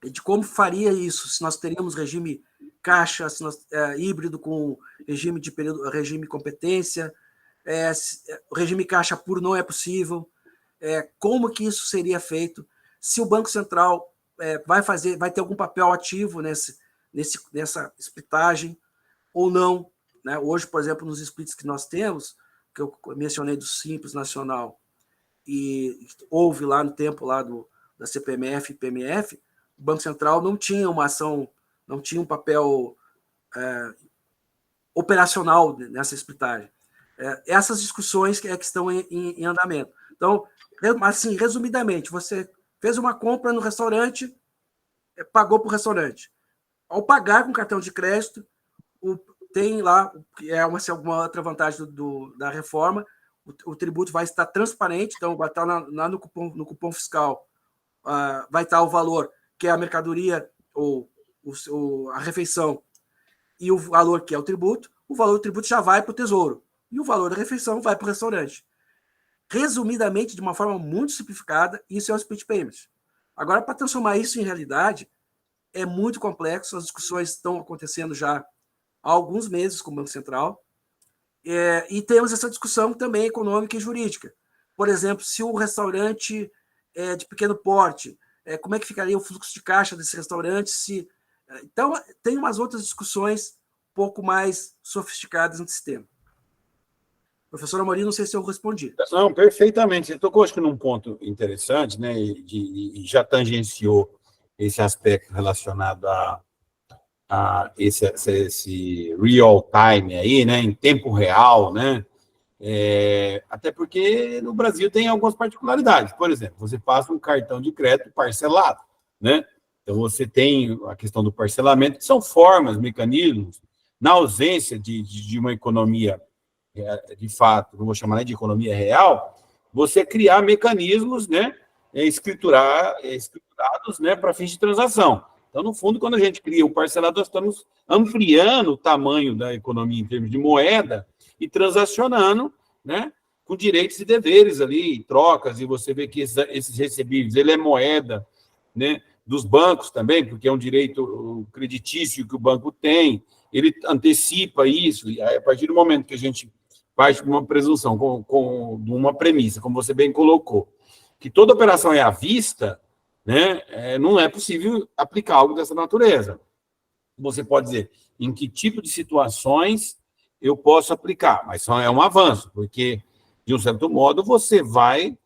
de como faria isso, se nós teríamos regime caixa, se nós, híbrido com regime competência, o regime caixa puro não é possível, como que isso seria feito, se o Banco Central vai ter algum papel ativo nessa splitagem ou não. Né? Hoje, por exemplo, nos splits que nós temos, que eu mencionei do Simples Nacional, e houve lá no tempo da CPMF e PMF, o Banco Central não tinha uma ação, não tinha um papel operacional nessa splitagem. Essas discussões que estão em andamento. Então, assim, resumidamente, você fez uma compra no restaurante, pagou para o restaurante. Ao pagar com cartão de crédito, tem lá, que é uma outra vantagem da reforma, o tributo vai estar transparente, então vai estar lá no cupom fiscal, vai estar o valor que é a mercadoria ou a refeição e o valor que é o tributo. O valor do tributo já vai para o Tesouro e o valor da refeição vai para o restaurante. Resumidamente, de uma forma muito simplificada, isso é o split payment. Agora, para transformar isso em realidade, é muito complexo, as discussões estão acontecendo já há alguns meses com o Banco Central, e temos essa discussão também econômica e jurídica. Por exemplo, se o restaurante é de pequeno porte, como é que ficaria o fluxo de caixa desse restaurante? Então, tem umas outras discussões um pouco mais sofisticadas no sistema. Professor Amorim, não sei se eu respondi. Não, perfeitamente. Você tocou, acho que, num ponto interessante, né, e já tangenciou esse aspecto relacionado a esse real time aí, né, em tempo real, né, até porque no Brasil tem algumas particularidades. Por exemplo, você passa um cartão de crédito parcelado, né, então você tem a questão do parcelamento, que são formas, mecanismos, na ausência de uma economia de fato, não vou chamar nem de economia real, você criar mecanismos, né, escriturados, né, para fins de transação. Então, no fundo, quando a gente cria o parcelado, nós estamos ampliando o tamanho da economia em termos de moeda e transacionando, né, com direitos e deveres ali, trocas, e você vê que esses recebíveis, ele é moeda, né, dos bancos também, porque é um direito creditício que o banco tem, ele antecipa isso, e a partir do momento que a gente parte de uma presunção, de uma premissa, como você bem colocou, que toda operação é à vista, né, não é possível aplicar algo dessa natureza. Você pode dizer em que tipo de situações eu posso aplicar, mas só é um avanço, porque, de um certo modo, você vai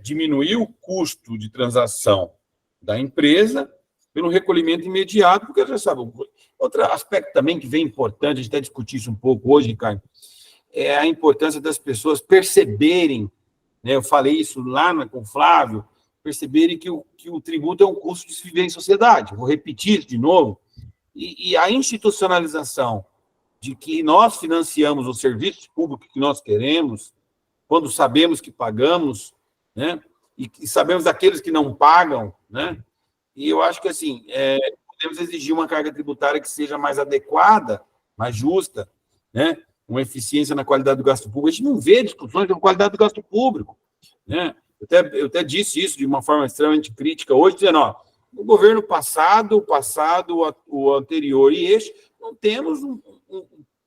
diminuir o custo de transação da empresa pelo recolhimento imediato, porque já sabe. Outro aspecto também que vem importante, a gente até discutir isso um pouco hoje, Ricardo, é a importância das pessoas perceberem, né, eu falei isso lá com o Flávio, perceberem que o tributo é um custo de se viver em sociedade. Vou repetir isso de novo. E a institucionalização de que nós financiamos os serviços públicos que nós queremos, quando sabemos que pagamos, né, e sabemos daqueles que não pagam, né, e eu acho que, assim, podemos exigir uma carga tributária que seja mais adequada, mais justa, né, uma eficiência na qualidade do gasto público. A gente não vê discussões da qualidade do gasto público, né? Eu até disse isso de uma forma extremamente crítica hoje, dizendo, no governo passado, o anterior e este, não temos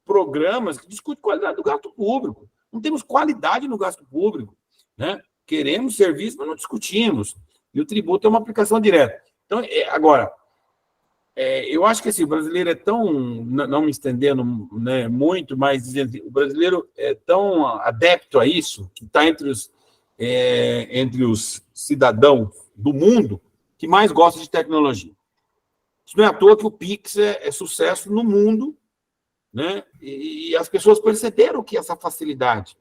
programas que discutem qualidade do gasto público, não temos qualidade no gasto público, né? Queremos serviço, mas não discutimos, e o tributo é uma aplicação direta. Então, agora, eu acho que assim, o brasileiro é tão, não me estendendo, né, muito, mas dizendo, o brasileiro é tão adepto a isso, que está entre os cidadãos do mundo que mais gosta de tecnologia. Isso não é à toa que o Pix é sucesso no mundo, né? E as pessoas perceberam que essa facilidade,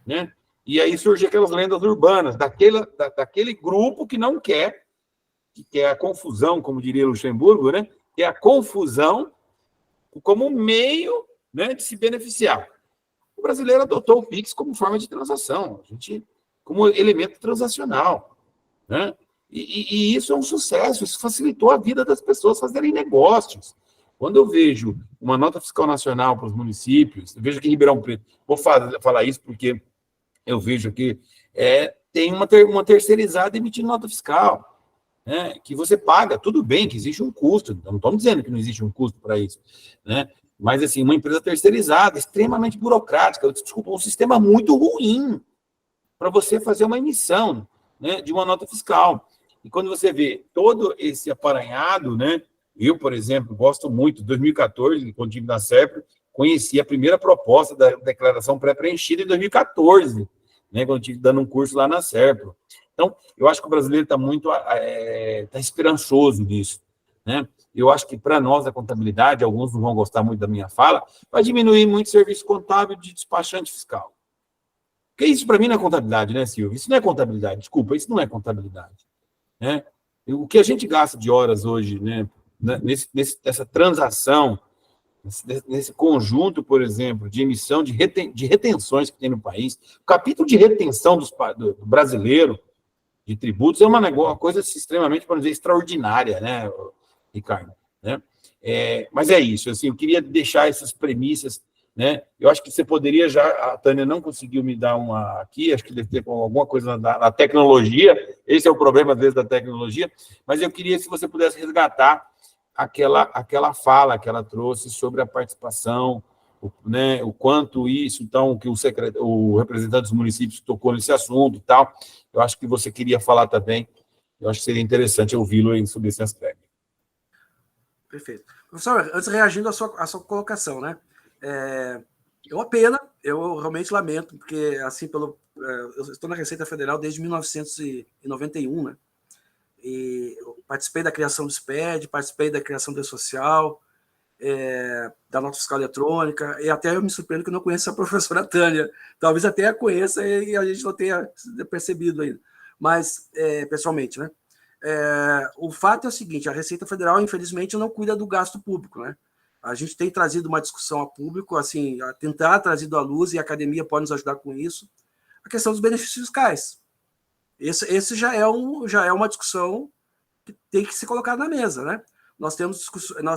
né? E aí surgem aquelas lendas urbanas, daquele grupo que não quer, que é a confusão, como diria Luxemburgo, né? Que é a confusão como meio, né, de se beneficiar. O brasileiro adotou o Pix como forma de transação, como elemento transacional, né? E isso é um sucesso, isso facilitou a vida das pessoas fazerem negócios. Quando eu vejo uma nota fiscal nacional para os municípios, eu vejo aqui em Ribeirão Preto, vou falar isso porque eu vejo que tem uma terceirizada emitindo nota fiscal, né, que você paga, tudo bem que existe um custo, não estamos dizendo que não existe um custo para isso, né, mas assim, uma empresa terceirizada, extremamente burocrática, desculpa, um sistema muito ruim para você fazer uma emissão, né, de uma nota fiscal. E quando você vê todo esse aparanhado, né, eu, por exemplo, gosto muito, em 2014, quando estive na SERPRO, conheci a primeira proposta da declaração pré-preenchida em 2014, né, quando estive dando um curso lá na SERPRO. Então, eu acho que o brasileiro está muito tá esperançoso nisso, né? Eu acho que, para nós, a contabilidade, alguns não vão gostar muito da minha fala, vai diminuir muito o serviço contábil de despachante fiscal. Porque isso, para mim, não é contabilidade, né, Silvio? Isso não é contabilidade, desculpa, isso não é contabilidade, né? O que a gente gasta de horas hoje, né, nessa transação, nesse conjunto, por exemplo, de emissão de retenções que tem no país. O capítulo de retenção do brasileiro de tributos é uma coisa extremamente, para não dizer, extraordinária, né, Ricardo? Né? Mas é isso, assim, eu queria deixar essas premissas, né? Eu acho que você poderia já, a Tânia não conseguiu me dar uma aqui, acho que deve ter alguma coisa na tecnologia, esse é o problema, às vezes, da tecnologia, mas eu queria, se você pudesse resgatar aquela fala que ela trouxe sobre a participação, né, o quanto isso, então, que o representante dos municípios tocou nesse assunto e tal, eu acho que você queria falar também, eu acho que seria interessante ouvi-lo sobre esse aspecto. Perfeito. Professor, antes reagindo à sua colocação, né? É uma pena, eu realmente lamento, porque, assim, eu estou na Receita Federal desde 1991, né? E eu participei da criação do SPED, participei da criação do E-Social, da nota fiscal eletrônica, e até eu me surpreendo que eu não conheço a professora Tânia. Talvez até a conheça e a gente não tenha percebido ainda. Mas, pessoalmente, né? O fato é o seguinte, a Receita Federal, infelizmente, não cuida do gasto público, né? A gente tem trazido uma discussão a público, assim, a tentar trazer à luz, e a academia pode nos ajudar com isso, a questão dos benefícios fiscais. Esse já é uma discussão que tem que ser colocada na mesa, né? Nós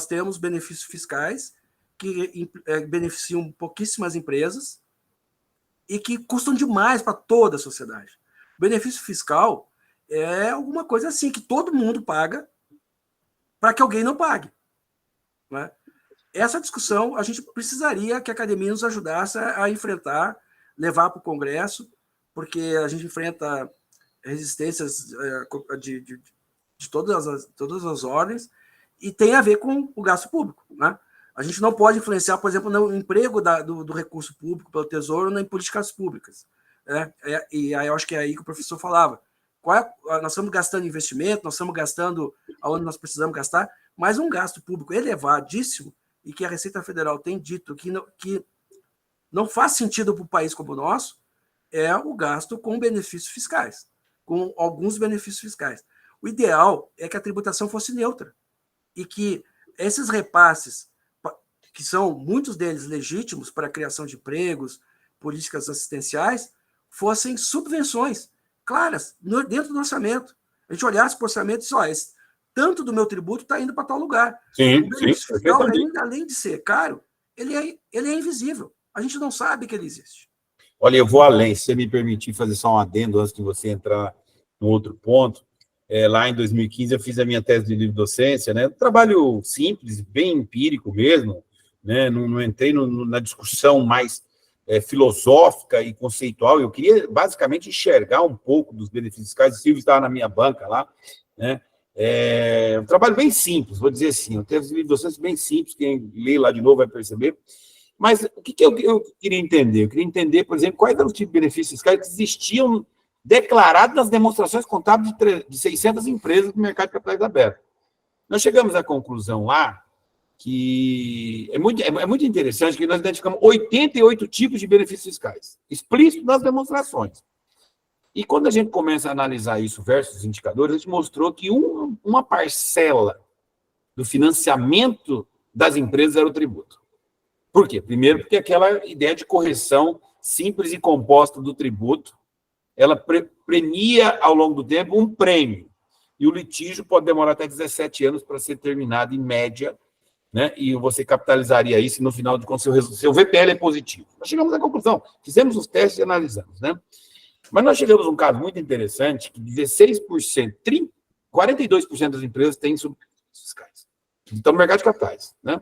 temos benefícios fiscais que beneficiam pouquíssimas empresas e que custam demais para toda a sociedade. O benefício fiscal é alguma coisa assim que todo mundo paga para que alguém não pague, né? Essa discussão a gente precisaria que a academia nos ajudasse a enfrentar, levar para o Congresso, porque a gente enfrenta resistências de todas as ordens, e tem a ver com o gasto público, né? A gente não pode influenciar, por exemplo, no emprego do recurso público pelo Tesouro em políticas públicas, né? E aí eu acho que é aí que o professor falava. Nós estamos gastando em investimento, nós estamos gastando aonde nós precisamos gastar, mas um gasto público elevadíssimo, e que a Receita Federal tem dito que não faz sentido para um país como o nosso, é o gasto com benefícios fiscais, com alguns benefícios fiscais. O ideal é que a tributação fosse neutra e que esses repasses, que são muitos deles legítimos para a criação de empregos, políticas assistenciais, fossem subvenções claras dentro do orçamento. A gente olhasse para o orçamento e disse, tanto do meu tributo está indo para tal lugar. Sim, o benefício fiscal, além de ser caro, ele é invisível. A gente não sabe que ele existe. Olha, eu vou além, se você me permitir fazer só um adendo antes de você entrar no outro ponto. Lá em 2015 eu fiz a minha tese de livre-docência, né? Trabalho simples, bem empírico mesmo, né? Não entrei na discussão mais filosófica e conceitual. Eu queria basicamente enxergar um pouco dos benefícios fiscais. O Silvio estava na minha banca lá, né? Um trabalho bem simples, vou dizer assim, uma tese de livre-docência bem simples, quem lê lá de novo vai perceber. Mas o que eu queria entender? Eu queria entender, por exemplo, quais eram os tipos de benefícios fiscais que existiam declarados nas demonstrações contábeis de 600 empresas do mercado de capitais aberto. Nós chegamos à conclusão lá que é muito interessante que nós identificamos 88 tipos de benefícios fiscais, explícitos nas demonstrações. E quando a gente começa a analisar isso versus os indicadores, a gente mostrou que uma parcela do financiamento das empresas era o tributo. Por quê? Primeiro, porque aquela ideia de correção simples e composta do tributo, ela premia, ao longo do tempo, um prêmio. E o litígio pode demorar até 17 anos para ser terminado, em média, né? E você capitalizaria isso no final de contas, seu VPL é positivo. Nós chegamos à conclusão, fizemos os testes e analisamos, né? Mas nós chegamos a um caso muito interessante, que 16%, 42% das empresas têm subsídios fiscais. Então, no mercado de capitais, né?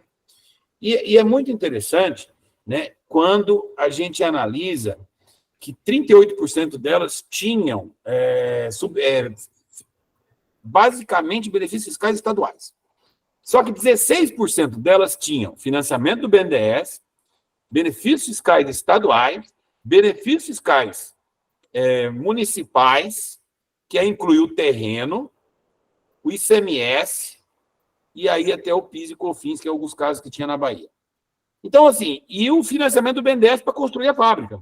E é muito interessante, né, quando a gente analisa que 38% delas tinham basicamente benefícios fiscais estaduais. Só que 16% delas tinham financiamento do BNDES, benefícios fiscais estaduais, benefícios fiscais municipais, que aí inclui o terreno, o ICMS, e aí até o PIS e COFINS, que é alguns casos que tinha na Bahia. Então, assim, e o financiamento do BNDES para construir a fábrica.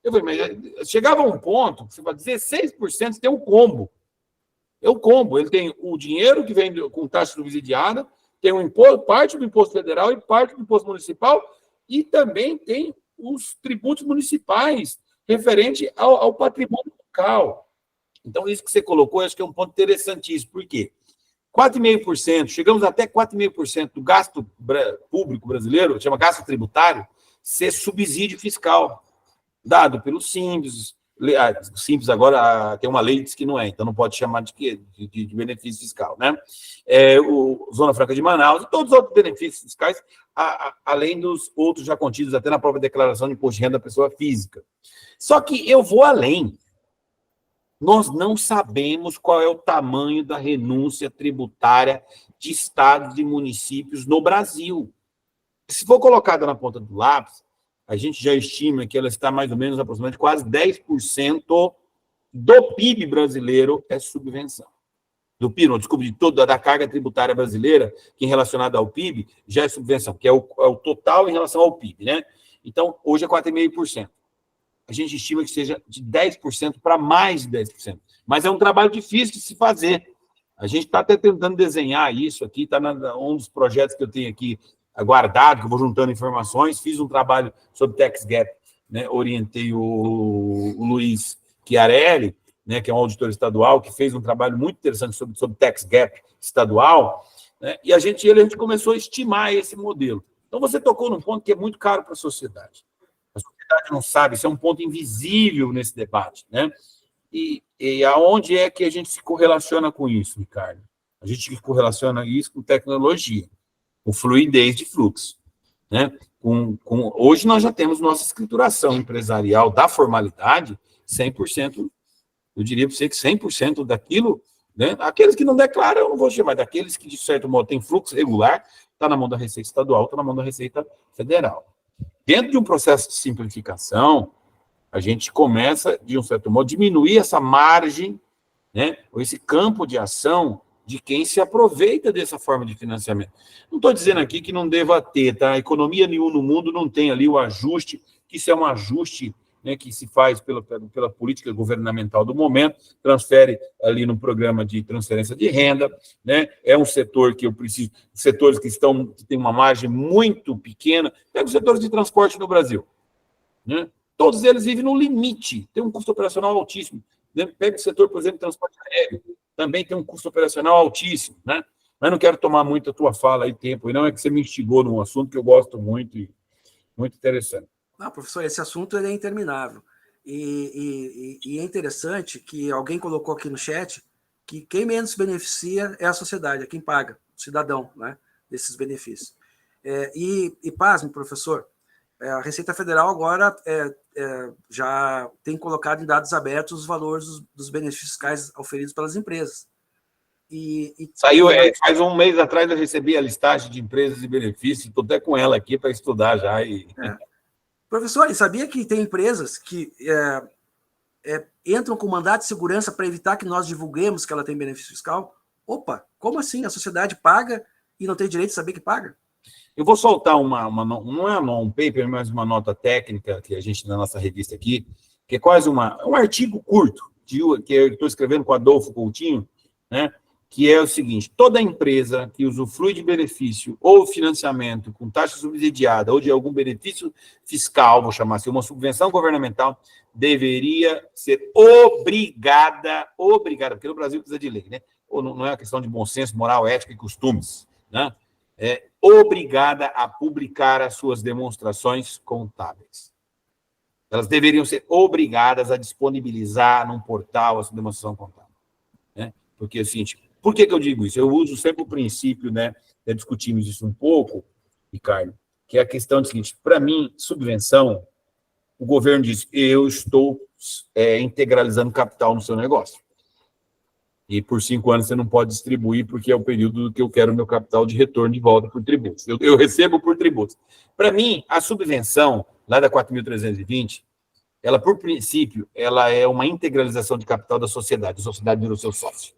Eu falei, mas chegava a um ponto, você fala, 16% tem um combo. É o combo, ele tem o dinheiro que vem com taxa subsidiada, Tem um imposto, parte do imposto federal e parte do imposto municipal, e também tem os tributos municipais referente ao patrimônio local. Então, isso que você colocou, eu acho que é um ponto interessantíssimo. Por quê? 4,5%, chegamos até 4,5% do gasto público brasileiro, chama gasto tributário, ser subsídio fiscal, dado pelo Simples. O Simples agora tem uma lei que diz que não é, então não pode chamar de benefício fiscal, né? O Zona Franca de Manaus e todos os outros benefícios fiscais, além dos outros já contidos até na própria declaração de imposto de renda da pessoa física. Só que eu vou além. Nós não sabemos qual é o tamanho da renúncia tributária de estados e municípios no Brasil. Se for colocada na ponta do lápis, a gente já estima que ela está mais ou menos aproximadamente quase 10% do PIB brasileiro é subvenção. Do PIB, não, desculpa, de toda da carga tributária brasileira, que relacionada ao PIB, já é subvenção, que é o total em relação ao PIB, né? Então, hoje é 4,5%. A gente estima que seja de 10% para mais de 10%. Mas é um trabalho difícil de se fazer. A gente está até tentando desenhar isso aqui, está um dos projetos que eu tenho aqui aguardado, que eu vou juntando informações, fiz um trabalho sobre tax gap, né? Orientei o Luiz Chiarelli, né, que é um auditor estadual, que fez um trabalho muito interessante sobre tax gap estadual, né? E a gente começou a estimar esse modelo. Então, você tocou num ponto que é muito caro para a sociedade. A sociedade não sabe, isso é um ponto invisível nesse debate, né? E aonde é que a gente se correlaciona com isso, Ricardo? A gente correlaciona isso com tecnologia, com fluidez de fluxo, né? Hoje nós já temos nossa escrituração empresarial da formalidade 100%, eu diria para você que 100% daquilo, né? Aqueles que não declaram, eu não vou chamar, daqueles que, de certo modo, têm fluxo regular, está na mão da Receita Estadual, está na mão da Receita Federal. Dentro de um processo de simplificação, a gente começa, de um certo modo, diminuir essa margem, né, ou esse campo de ação de quem se aproveita dessa forma de financiamento. Não estou dizendo aqui que não deva ter, tá? Economia nenhuma no mundo não tem ali o ajuste, que isso é um ajuste, né, que se faz pela política governamental do momento, transfere ali no programa de transferência de renda, né? É um setor que eu preciso, setores que têm uma margem muito pequena, pega os setores de transporte no Brasil, né? Todos eles vivem no limite, tem um custo operacional altíssimo, né? Pega o setor, por exemplo, de transporte aéreo, também tem um custo operacional altíssimo, né? Mas não quero tomar muito a tua fala aí, tempo, e não é que você me instigou num assunto que eu gosto muito e muito interessante. Não, professor, esse assunto ele é interminável. E é interessante que alguém colocou aqui no chat que quem menos beneficia é a sociedade, é quem paga, o cidadão, né, desses benefícios. Pasme, professor, a Receita Federal agora já tem colocado em dados abertos os valores dos benefícios fiscais oferidos pelas empresas. Saiu, faz um mês atrás eu recebi a listagem de empresas e benefícios, estou até com ela aqui para estudar já. Professor, sabia que tem empresas que entram com mandato de segurança para evitar que nós divulguemos que ela tem benefício fiscal? Opa, como assim? A sociedade paga e não tem direito de saber que paga? Eu vou soltar não é um paper, mas uma nota técnica que a gente, na nossa revista aqui, que é quase um artigo curto, que eu estou escrevendo com Adolfo Coutinho, né? Que é o seguinte: toda empresa que usufrui de benefício ou financiamento com taxa subsidiada ou de algum benefício fiscal, vou chamar assim, uma subvenção governamental, deveria ser obrigada, porque no Brasil precisa de lei, né? Ou não é uma questão de bom senso, moral, ética e costumes, né? É obrigada a publicar as suas demonstrações contábeis. Elas deveriam ser obrigadas a disponibilizar num portal a sua demonstração contábil, né? Porque é o seguinte, por que eu digo isso? Eu uso sempre o princípio, né? Já discutimos isso um pouco, Ricardo, que é a questão do seguinte: para mim, subvenção, o governo diz, eu estou integralizando capital no seu negócio. E por 5 anos você não pode distribuir, porque é o período que eu quero meu capital de retorno de volta por tributos. Eu recebo por tributos. Para mim, a subvenção, lá da 4.320, ela, por princípio, ela é uma integralização de capital da sociedade. A sociedade virou seu sócio.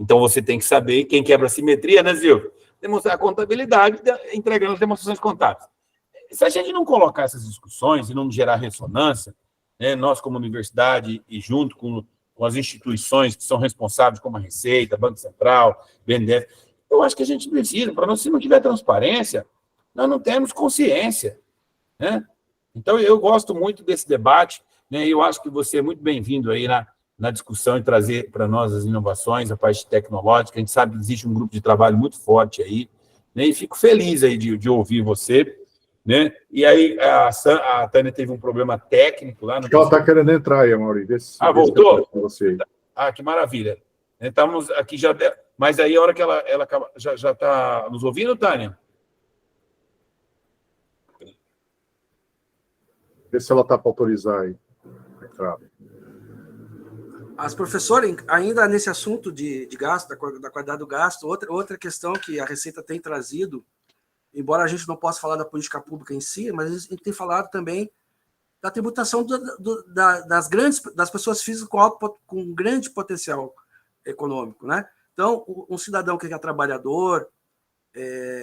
Então, você tem que saber, quem quebra a simetria, né, Zil? Demonstrar a contabilidade entregando as demonstrações contábeis. Se a gente não colocar essas discussões e não gerar ressonância, né, nós, como universidade, e junto com as instituições que são responsáveis, como a Receita, Banco Central, BNDES, Eu acho que a gente precisa, para nós, se não tiver transparência, nós não temos consciência, né? Então, eu gosto muito desse debate, né? Eu acho que você é muito bem-vindo aí na discussão e trazer para nós as inovações, a parte tecnológica. A gente sabe que existe um grupo de trabalho muito forte aí, né? E fico feliz aí de ouvir você, né? E aí, a Tânia teve um problema técnico lá. Acho que ela está querendo entrar aí, Amaury. Voltou? Você. Que maravilha. Estamos aqui já... Mas aí, a hora que ela acaba... Já está nos ouvindo, Tânia? Vê se ela está para autorizar aí a entrada. As professoras, ainda nesse assunto de gasto, da qualidade do gasto, outra questão que a Receita tem trazido, embora a gente não possa falar da política pública em si, mas a gente tem falado também da tributação das pessoas físicas com grande potencial econômico, né? Então, um cidadão que é trabalhador,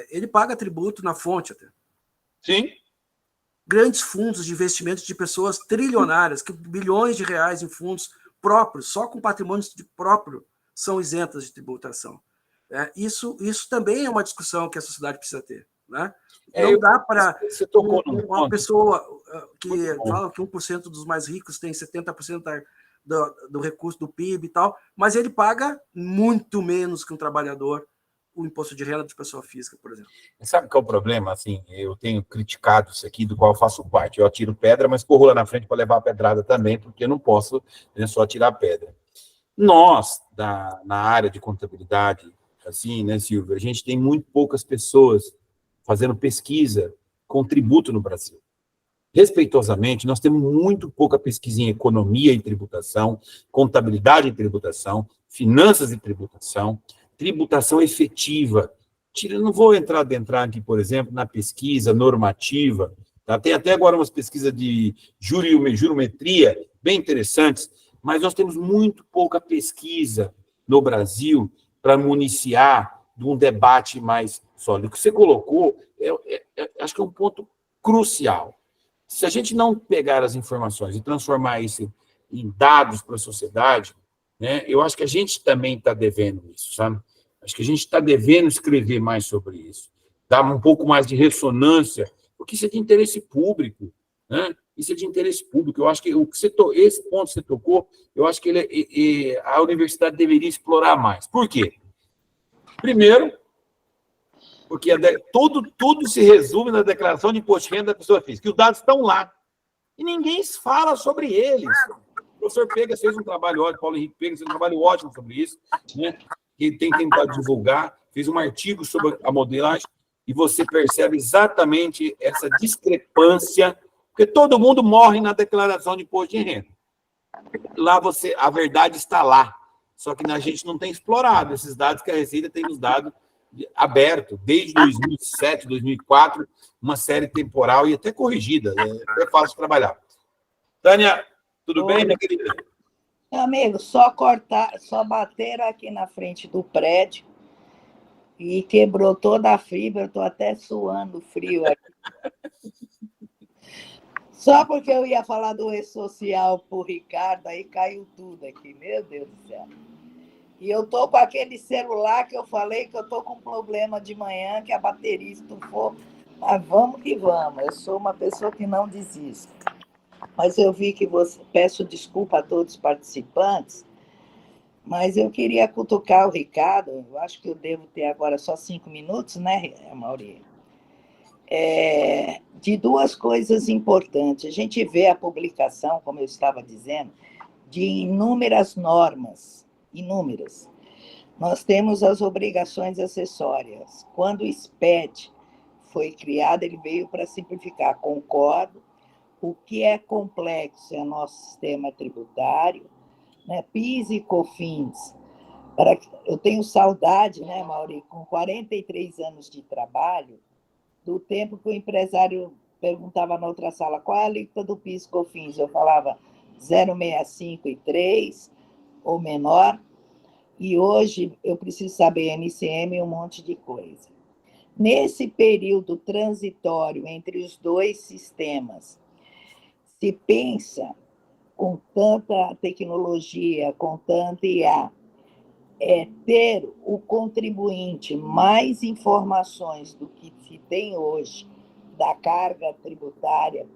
ele paga tributo na fonte até. Sim. Grandes fundos de investimentos de pessoas trilionárias, que bilhões de reais em fundos próprios, só com patrimônio próprio, são isentas de tributação. Isso também é uma discussão que a sociedade precisa ter, né? Não dá para uma pessoa que fala que 1% dos mais ricos tem 70% do recurso do PIB e tal, mas ele paga muito menos que um trabalhador o imposto de renda de pessoa física, por exemplo. Sabe qual é o problema? Assim, eu tenho criticado isso aqui, do qual eu faço parte. Eu atiro pedra, mas corro lá na frente para levar a pedrada também, porque eu não posso só atirar pedra. Nós, na área de contabilidade, assim, né, Silvia, a gente tem muito poucas pessoas fazendo pesquisa com tributo no Brasil. Respeitosamente, nós temos muito pouca pesquisa em economia e tributação, contabilidade e tributação, finanças e tributação efetiva. Não vou adentrar aqui, por exemplo, na pesquisa normativa, tá? Tem até agora umas pesquisas de jurometria bem interessantes, mas nós temos muito pouca pesquisa no Brasil para municiar de um debate mais sólido. O que você colocou, acho que é um ponto crucial. Se a gente não pegar as informações e transformar isso em dados para a sociedade, né, eu acho que a gente também está devendo isso, sabe? Acho que a gente está devendo escrever mais sobre isso, dar um pouco mais de ressonância, porque isso é de interesse público, né? Isso é de interesse público. Eu acho que esse ponto que você tocou, eu acho que a universidade deveria explorar mais. Por quê? Primeiro, porque tudo se resume na declaração de imposto de renda da pessoa física, que os dados estão lá, e ninguém fala sobre eles. O professor Pegas fez um trabalho ótimo, Paulo Henrique Pegas fez um trabalho ótimo sobre isso, né? Que tem tentado divulgar, fez um artigo sobre a modelagem, e você percebe exatamente essa discrepância, porque todo mundo morre na declaração de imposto de renda. Lá a verdade está lá, só que a gente não tem explorado esses dados que a Receita tem nos dado aberto, desde 2007, 2004, uma série temporal e até corrigida, é fácil de trabalhar. Tânia, tudo bem, minha querida? Meu amigo, só bateram aqui na frente do prédio e quebrou toda a fibra, eu estou até suando frio aqui. Só porque eu ia falar do E-Social para o Ricardo, aí caiu tudo aqui, meu Deus do céu. E eu estou com aquele celular que eu falei que eu estou com problema de manhã, que a bateria estufou, mas vamos que vamos, eu sou uma pessoa que não desiste. Mas eu vi que peço desculpa a todos os participantes, mas eu queria cutucar o Ricardo, eu acho que eu devo ter agora só 5 minutos, né, Amaury? De duas coisas importantes. A gente vê a publicação, como eu estava dizendo, de inúmeras normas, inúmeras. Nós temos as obrigações acessórias. Quando o SPED foi criado, ele veio para simplificar, concordo. O que é complexo é o nosso sistema tributário, né? PIS e COFINS. Eu tenho saudade, né, Mauri, com 43 anos de trabalho, do tempo que o empresário perguntava na outra sala qual é a alíquota do PIS e COFINS. Eu falava 0,65 e 3, ou menor, e hoje eu preciso saber NCM e um monte de coisa. Nesse período transitório entre os dois sistemas, se pensa com tanta tecnologia, com tanta IA, é ter o contribuinte mais informações do que se tem hoje da carga tributária.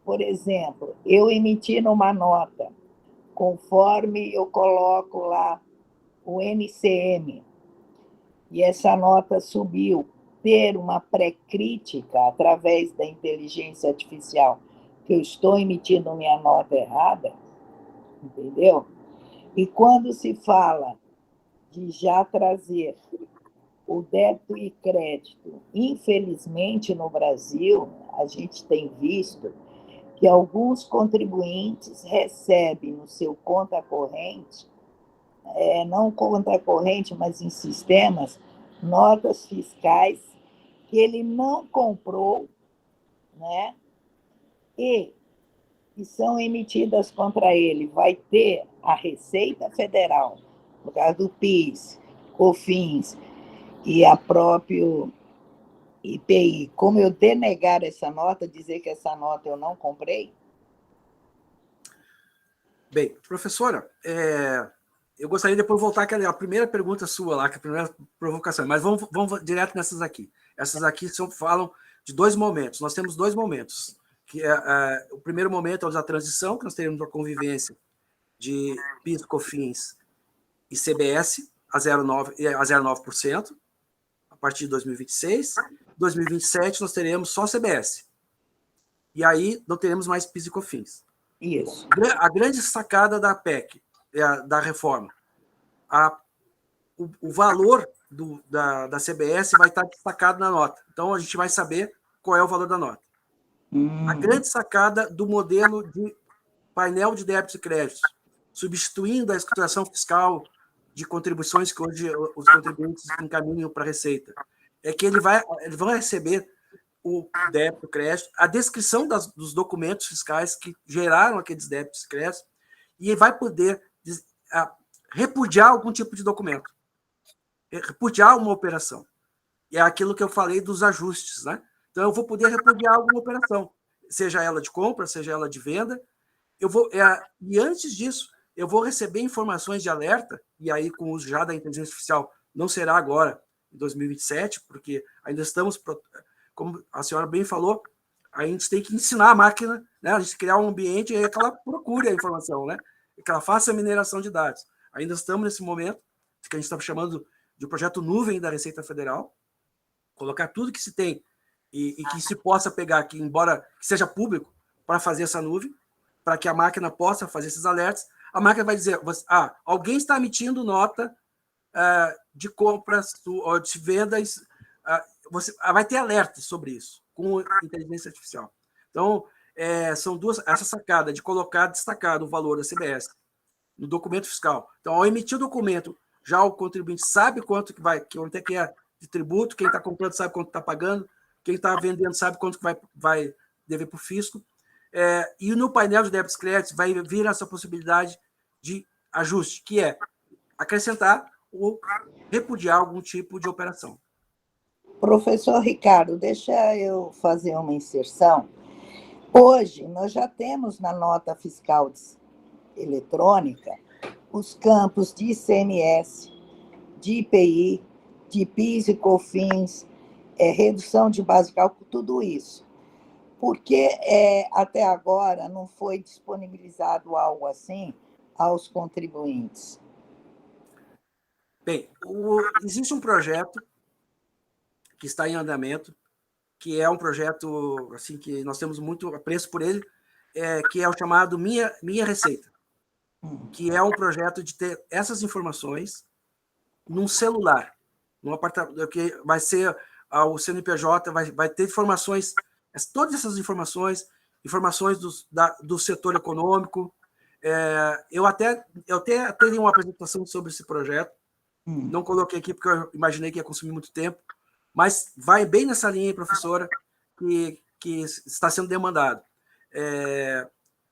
Por exemplo, eu emitindo uma nota, conforme eu coloco lá o NCM, e essa nota subiu, ter uma pré-crítica através da inteligência artificial, que eu estou emitindo minha nota errada, entendeu? E quando se fala de já trazer o débito e crédito, infelizmente no Brasil, a gente tem visto que alguns contribuintes recebem no seu conta corrente, não conta corrente, mas em sistemas, notas fiscais que ele não comprou, né? E que são emitidas contra ele. Vai ter a Receita Federal, no caso do PIS, COFINS e a próprio IPI. Como eu denegar essa nota, dizer que essa nota eu não comprei? Bem, professora, eu gostaria de depois voltar àquela primeira pergunta sua lá, que é a primeira provocação, mas vamos direto nessas aqui. Essas aqui falam de 2 momentos. Nós temos 2 momentos. Que o primeiro momento é o da transição, que nós teremos a convivência de PIS, COFINS e CBS a 0,9%, a partir de 2026. Em 2027, nós teremos só CBS. E aí não teremos mais PIS e COFINS. Isso. A grande sacada da PEC, da reforma, o valor da CBS vai estar destacado na nota. Então, a gente vai saber qual é o valor da nota. A grande sacada do modelo de painel de débitos e créditos, substituindo a escrituração fiscal de contribuições que hoje os contribuintes encaminham para a Receita, é que eles vão receber o débito e crédito, a descrição dos documentos fiscais que geraram aqueles débitos e créditos, e vai poder repudiar algum tipo de documento, repudiar uma operação. E é aquilo que eu falei dos ajustes, né? Então, eu vou poder repudiar alguma operação, seja ela de compra, seja ela de venda. E antes disso, eu vou receber informações de alerta, e aí com o uso já da inteligência artificial, não será agora, em 2027, porque ainda estamos, como a senhora bem falou, a gente tem que ensinar a máquina, né? A gente criar um ambiente e que ela procure a informação, né? Que ela faça a mineração de dados. Ainda estamos nesse momento, que a gente está chamando de projeto nuvem da Receita Federal, colocar tudo que se tem e que se possa pegar aqui, embora que seja público, para fazer essa nuvem, para que a máquina possa fazer esses alertas. A máquina vai dizer, alguém está emitindo nota de compras ou de vendas, você vai ter alertas sobre isso, com inteligência artificial. Então, são essa sacada de colocar destacado o valor da CBS no documento fiscal. Então, ao emitir o documento, já o contribuinte sabe quanto que é de tributo, quem está comprando sabe quanto está pagando, quem está vendendo sabe quanto que vai dever para o fisco. E no painel de débitos e créditos vai vir essa possibilidade de ajuste, que é acrescentar ou repudiar algum tipo de operação. Professor Ricardo, deixa eu fazer uma inserção. Hoje, nós já temos na nota fiscal eletrônica os campos de ICMS, de IPI, de PIS e COFINS, redução de base de cálculo, tudo isso. Por que até agora não foi disponibilizado algo assim aos contribuintes? Bem, existe um projeto que está em andamento, que é um projeto assim que nós temos muito apreço por ele, que é o chamado Minha Receita, que é um projeto de ter essas informações num celular, num apartamento, que vai ser o CNPJ, vai ter informações, todas essas informações do setor econômico. Eu até tenho uma apresentação sobre esse projeto, não coloquei aqui porque eu imaginei que ia consumir muito tempo, mas vai bem nessa linha, professora, que está sendo demandado.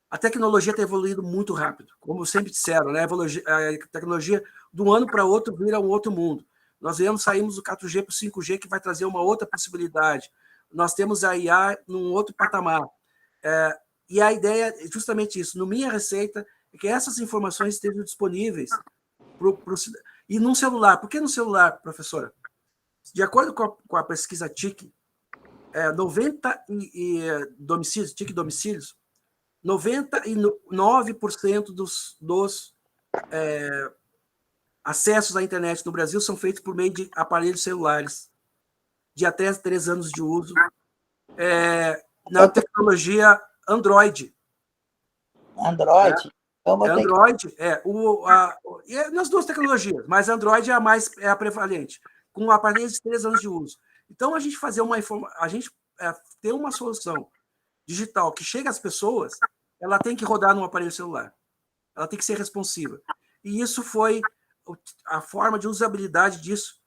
A tecnologia está evoluindo muito rápido, como sempre disseram, né? A tecnologia, de um ano para outro, vira um outro mundo. Nós saímos do 4G para o 5G, que vai trazer uma outra possibilidade. Nós temos a IA num outro patamar. E a ideia é justamente isso. No Minha Receita, é que essas informações estejam disponíveis E num celular, por que no celular, professora? De acordo com a pesquisa TIC, 90 domicílios, TIC domicílios, 99% dos acessos à internet no Brasil são feitos por meio de aparelhos celulares, de até 3 anos de uso, na tecnologia Android. Android? Android, nas duas tecnologias, mas Android é a prevalente, com aparelhos de 3 anos de uso. Então, a gente ter uma solução digital que chega às pessoas, ela tem que rodar num aparelho celular. Ela tem que ser responsiva. E isso foi a forma de usabilidade disso,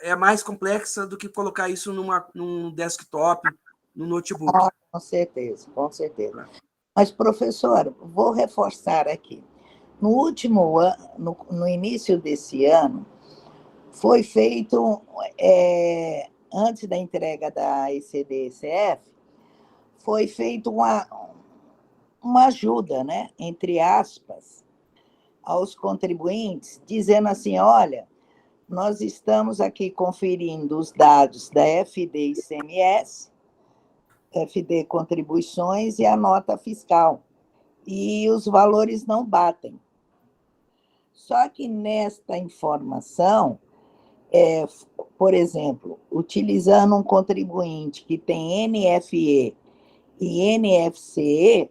é mais complexa do que colocar isso num desktop, num notebook. Com certeza, com certeza. Mas, professor, vou reforçar aqui. No último ano, no início desse ano, foi feito, antes da entrega da ECDSF, foi feita uma ajuda, né, entre aspas, aos contribuintes, dizendo assim, olha, nós estamos aqui conferindo os dados da FD ICMS, FD Contribuições e a nota fiscal. E os valores não batem. Só que nesta informação, por exemplo, utilizando um contribuinte que tem NFE e NFCE,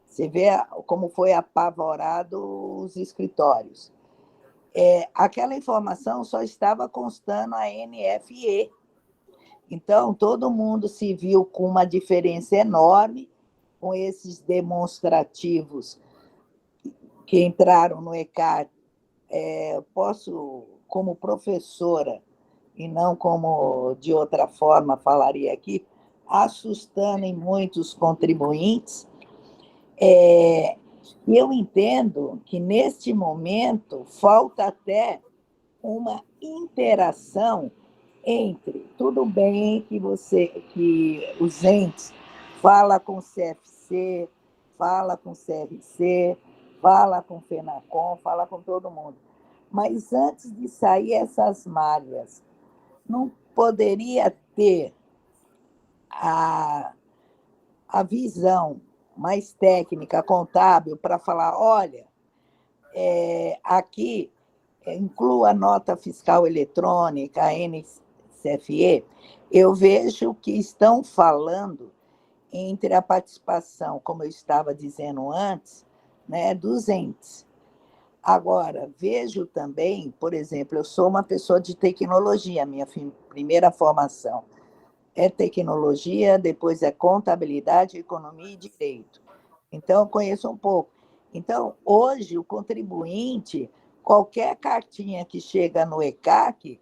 você vê como foi apavorado os escritórios. Aquela informação só estava constando a NFE. Então, todo mundo se viu com uma diferença enorme com esses demonstrativos que entraram no ECAC. Posso, como professora, e não como de outra forma falaria aqui, assustando em muitos contribuintes. E eu entendo que, neste momento, falta até uma interação entre, tudo bem que os entes fala com o CFC, fala com o CRC, fala com o FENACOM, fala com todo mundo. Mas antes de sair essas malhas, não poderia ter a visão mais técnica, contábil, para falar, olha, aqui inclua a nota fiscal eletrônica, a NCFE, eu vejo que estão falando entre a participação, como eu estava dizendo antes, né, dos entes. Agora, vejo também, por exemplo, eu sou uma pessoa de tecnologia, minha primeira formação é tecnologia, depois é contabilidade, economia e direito. Então, eu conheço um pouco. Então, hoje, o contribuinte, qualquer cartinha que chega no ECAC,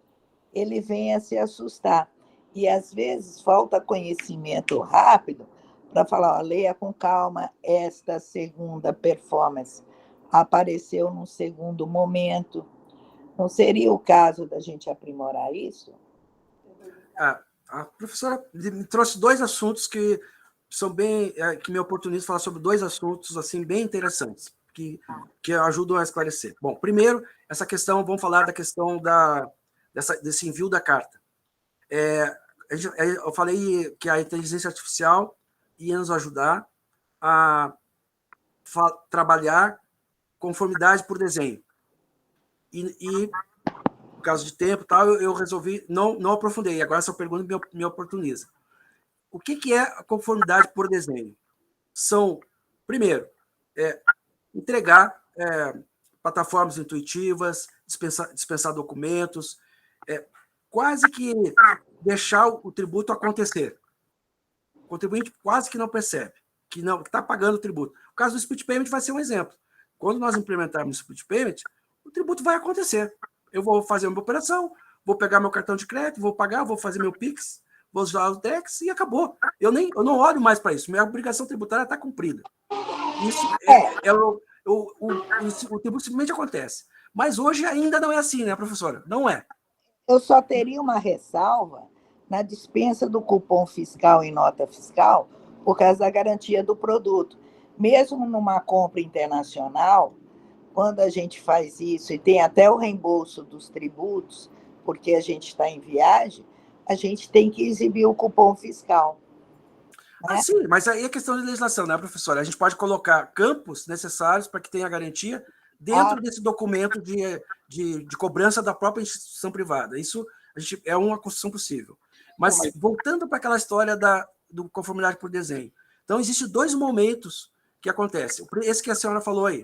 ele vem a se assustar. E, às vezes, falta conhecimento rápido para falar, leia com calma, esta segunda performance apareceu num segundo momento. Não seria o caso da gente aprimorar isso? A professora me trouxe 2 assuntos que me oportunizam falar sobre 2 assuntos assim, bem interessantes, que ajudam a esclarecer. Bom, primeiro, essa questão, vamos falar da questão desse envio da carta. Eu falei que a inteligência artificial ia nos ajudar a trabalhar conformidade por desenho. E por causa de tempo e tal, eu resolvi, não aprofundei. Agora, essa pergunta me oportuniza. O que é a conformidade por desenho? Primeiro, entregar plataformas intuitivas, dispensar documentos, quase que deixar o tributo acontecer. O contribuinte quase que não percebe que não está pagando o tributo. O caso do split payment vai ser um exemplo. Quando nós implementarmos o split payment, o tributo vai acontecer. Eu vou fazer uma operação, vou pegar meu cartão de crédito, vou pagar, vou fazer meu PIX, vou usar o DEX e acabou. Eu não olho mais para isso. Minha obrigação tributária está cumprida. Isso o tributo simplesmente acontece. Mas hoje ainda não é assim, né, professora? Não é. Eu só teria uma ressalva na dispensa do cupom fiscal e nota fiscal por causa da garantia do produto. Mesmo numa compra internacional, quando a gente faz isso, e tem até o reembolso dos tributos, porque a gente está em viagem, a gente tem que exibir o cupom fiscal. Né? Sim, mas aí é questão de legislação, né, professora? A gente pode colocar campos necessários para que tenha garantia dentro desse documento de cobrança da própria instituição privada. Isso é uma construção possível. Mas voltando para aquela história do conformidade por desenho. Então, existem 2 momentos que acontecem. Esse que a senhora falou aí.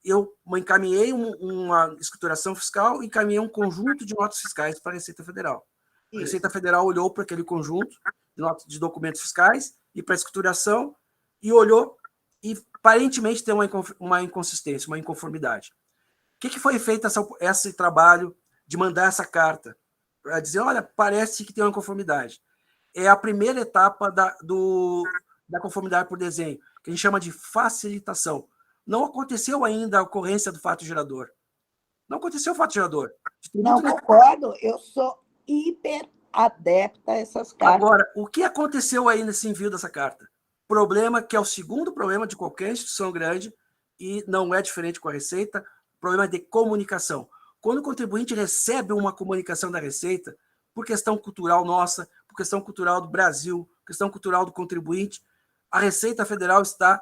Eu encaminhei uma escrituração fiscal e encaminhei um conjunto de notas fiscais para a Receita Federal. A Receita Federal olhou para aquele conjunto de documentos fiscais e para a escrituração e olhou e aparentemente tem uma inconsistência, uma inconformidade. O que foi feito esse trabalho de mandar essa carta? Para dizer, olha, parece que tem uma inconformidade. É a primeira etapa da conformidade por desenho, que a gente chama de facilitação. Não aconteceu ainda a ocorrência do fato gerador. Não aconteceu o fato gerador. Não concordo, eu sou hiper adepta a essas cartas. Agora, o que aconteceu aí nesse envio dessa carta? Problema que é o segundo problema de qualquer instituição grande e não é diferente com a Receita, problema de comunicação. Quando o contribuinte recebe uma comunicação da Receita, por questão cultural nossa, por questão cultural do Brasil, questão cultural do contribuinte, a Receita Federal está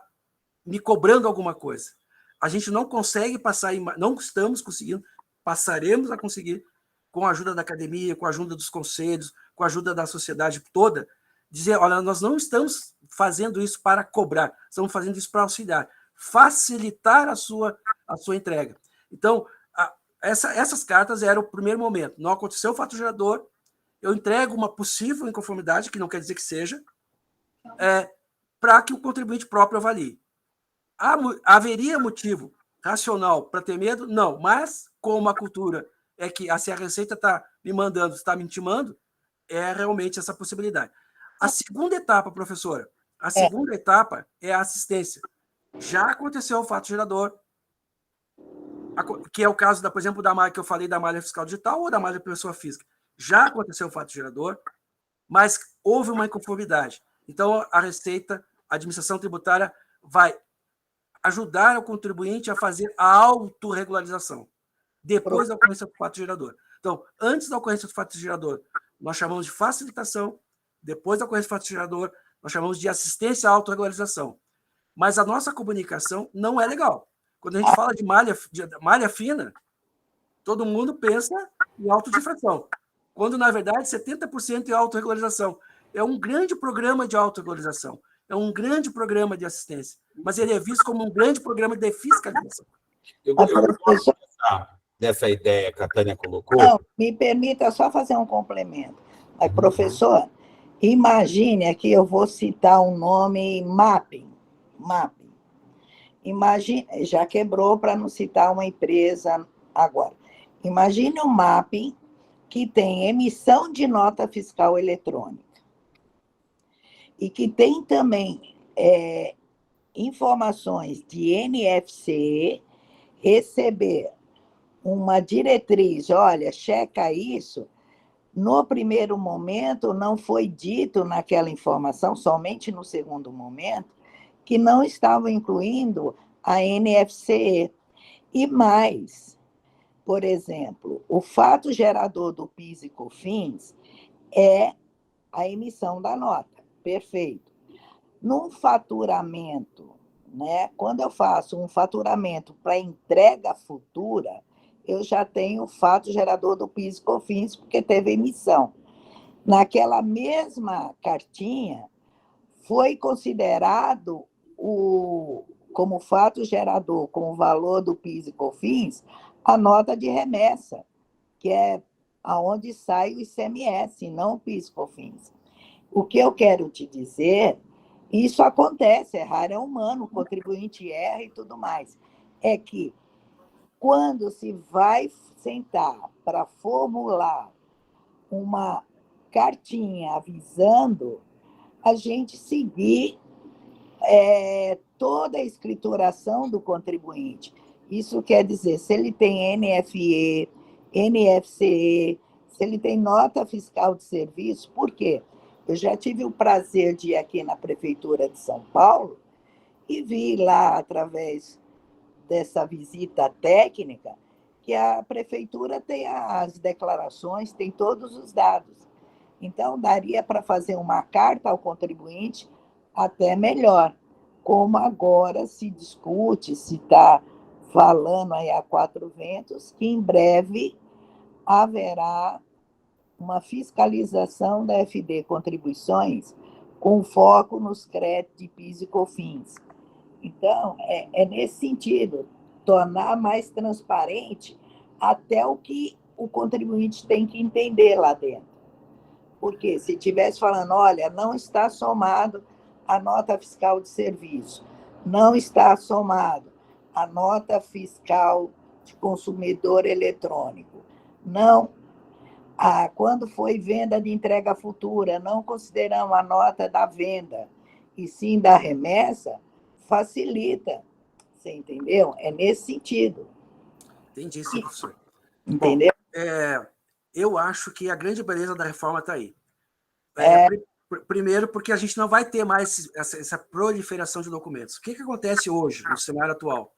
me cobrando alguma coisa. A gente não consegue passar, não estamos conseguindo, passaremos a conseguir, com a ajuda da academia, com a ajuda dos conselhos, com a ajuda da sociedade toda, dizer, olha, nós não estamos fazendo isso para cobrar, estamos fazendo isso para auxiliar, facilitar a sua entrega. Então, essas cartas eram o primeiro momento. Não aconteceu o fato gerador, eu entrego uma possível inconformidade, que não quer dizer que seja, para que o contribuinte próprio avalie. Haveria motivo racional para ter medo? Não, mas como a cultura é que se a Receita está me mandando, está me intimando, é realmente essa possibilidade. A segunda etapa, professora, segunda etapa é a assistência. Já aconteceu o fato gerador, que é o caso, por exemplo, da malha que eu falei, da malha fiscal digital ou da malha pessoa física. Já aconteceu o fato gerador, mas houve uma inconformidade. Então, a Receita, a administração tributária, vai ajudar o contribuinte a fazer a autorregularização, depois da ocorrência do fato gerador. Então, antes da ocorrência do fato gerador, nós chamamos de facilitação, depois da ocorrência do fato gerador, nós chamamos de assistência à autorregularização. Mas a nossa comunicação não é legal. Quando a gente fala de malha fina, todo mundo pensa em autodifração, quando, na verdade, 70% é autorregularização. É um grande programa de autorregularização, é um grande programa de assistência, mas ele é visto como um grande programa de fiscalização. Eu gosto dessa ideia que a Tânia colocou. Não, me permita só fazer um complemento. Mas, professor, imagine aqui, eu vou citar um nome, Mapping. Imagine, já quebrou para não citar uma empresa agora. Imagine um Mapping que tem emissão de nota fiscal eletrônica e que tem também informações de NFC, receber uma diretriz, olha, checa isso. No primeiro momento, não foi dito naquela informação, somente no segundo momento, que não estavam incluindo a NFC. E mais, por exemplo, o fato gerador do PIS e COFINS é a emissão da nota. Perfeito. Num faturamento, né, quando eu faço um faturamento para entrega futura, eu já tenho o fato gerador do PIS e COFINS, porque teve emissão. Naquela mesma cartinha, foi considerado como fato gerador, com o valor do PIS e COFINS, a nota de remessa, que é aonde sai o ICMS, não o PIS e COFINS. O que eu quero te dizer, isso acontece, errar é humano, o contribuinte erra e tudo mais, é que quando se vai sentar para formular uma cartinha avisando, a gente seguir toda a escrituração do contribuinte. Isso quer dizer, se ele tem NFE, NFCE, se ele tem nota fiscal de serviço, por quê? Eu já tive o prazer de ir aqui na Prefeitura de São Paulo e vi lá, através dessa visita técnica, que a prefeitura tem as declarações, tem todos os dados. Então, daria para fazer uma carta ao contribuinte até melhor, como agora se discute, se está falando aí a quatro ventos, que em breve haverá uma fiscalização da FD Contribuições com foco nos créditos de PIS e COFINS. Então, é nesse sentido, tornar mais transparente até o que o contribuinte tem que entender lá dentro. Porque se estivesse falando, olha, não está somado a nota fiscal de serviço, não está somado a nota fiscal de consumidor eletrônico, não, quando foi venda de entrega futura, não consideramos a nota da venda, e sim da remessa, facilita. Você entendeu? É nesse sentido. Entendi, sim, professor. Entendeu? Bom, eu acho que a grande beleza da reforma está aí. Primeiro, porque a gente não vai ter mais essa proliferação de documentos. O que acontece hoje, no cenário atual?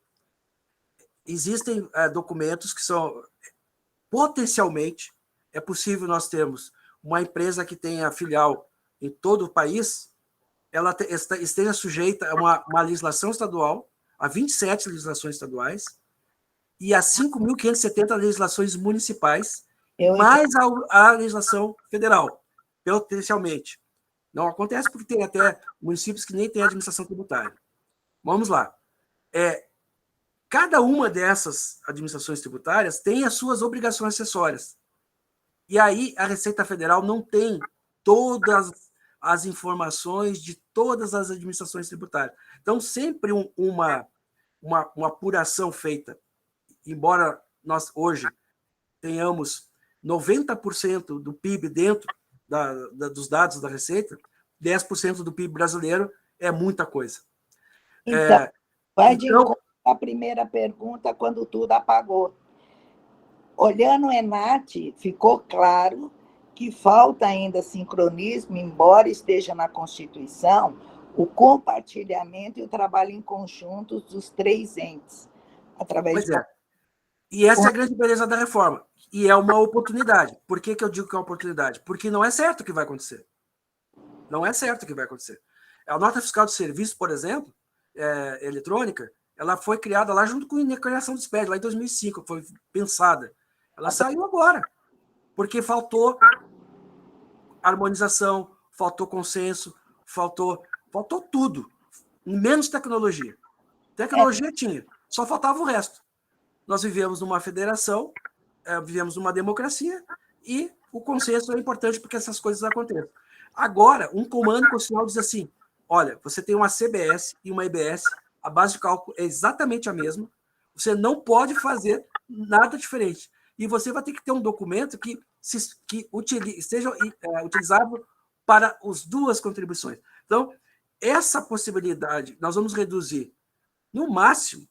Existem documentos que são, potencialmente, é possível nós termos uma empresa que tenha filial em todo o país, ela esteja sujeita a uma legislação estadual, a 27 legislações estaduais, e a 5.570 legislações municipais, mais a legislação federal, potencialmente. Não acontece porque tem até municípios que nem têm administração tributária. Vamos lá. Cada uma dessas administrações tributárias tem as suas obrigações acessórias. E aí a Receita Federal não tem todas as informações de todas as administrações tributárias. Então, sempre uma apuração feita, embora nós hoje tenhamos 90% do PIB dentro dos dados da Receita, 10% do PIB brasileiro é muita coisa. Então, vai de encontro à primeira pergunta, quando tudo apagou. Olhando o ENAT, ficou claro que falta ainda sincronismo, embora esteja na Constituição, o compartilhamento e o trabalho em conjunto dos três entes. Pois é. E essa é a grande beleza da reforma. E é uma oportunidade. Por que eu digo que é uma oportunidade? Porque não é certo o que vai acontecer. Não é certo o que vai acontecer. A nota fiscal de serviço, por exemplo, eletrônica, ela foi criada lá junto com a criação do SPED, lá em 2005, foi pensada. Ela saiu agora, porque faltou harmonização, faltou consenso, faltou tudo, menos tecnologia. Tecnologia tinha, só faltava o resto. Nós vivemos numa federação, vivemos numa democracia, e o consenso é importante porque essas coisas aconteçam. Agora, um comando constitucional diz assim, olha, você tem uma CBS e uma EBS, a base de cálculo é exatamente a mesma, você não pode fazer nada diferente. E você vai ter que ter um documento que seja utilizável para as duas contribuições. Então, essa possibilidade nós vamos reduzir, no máximo,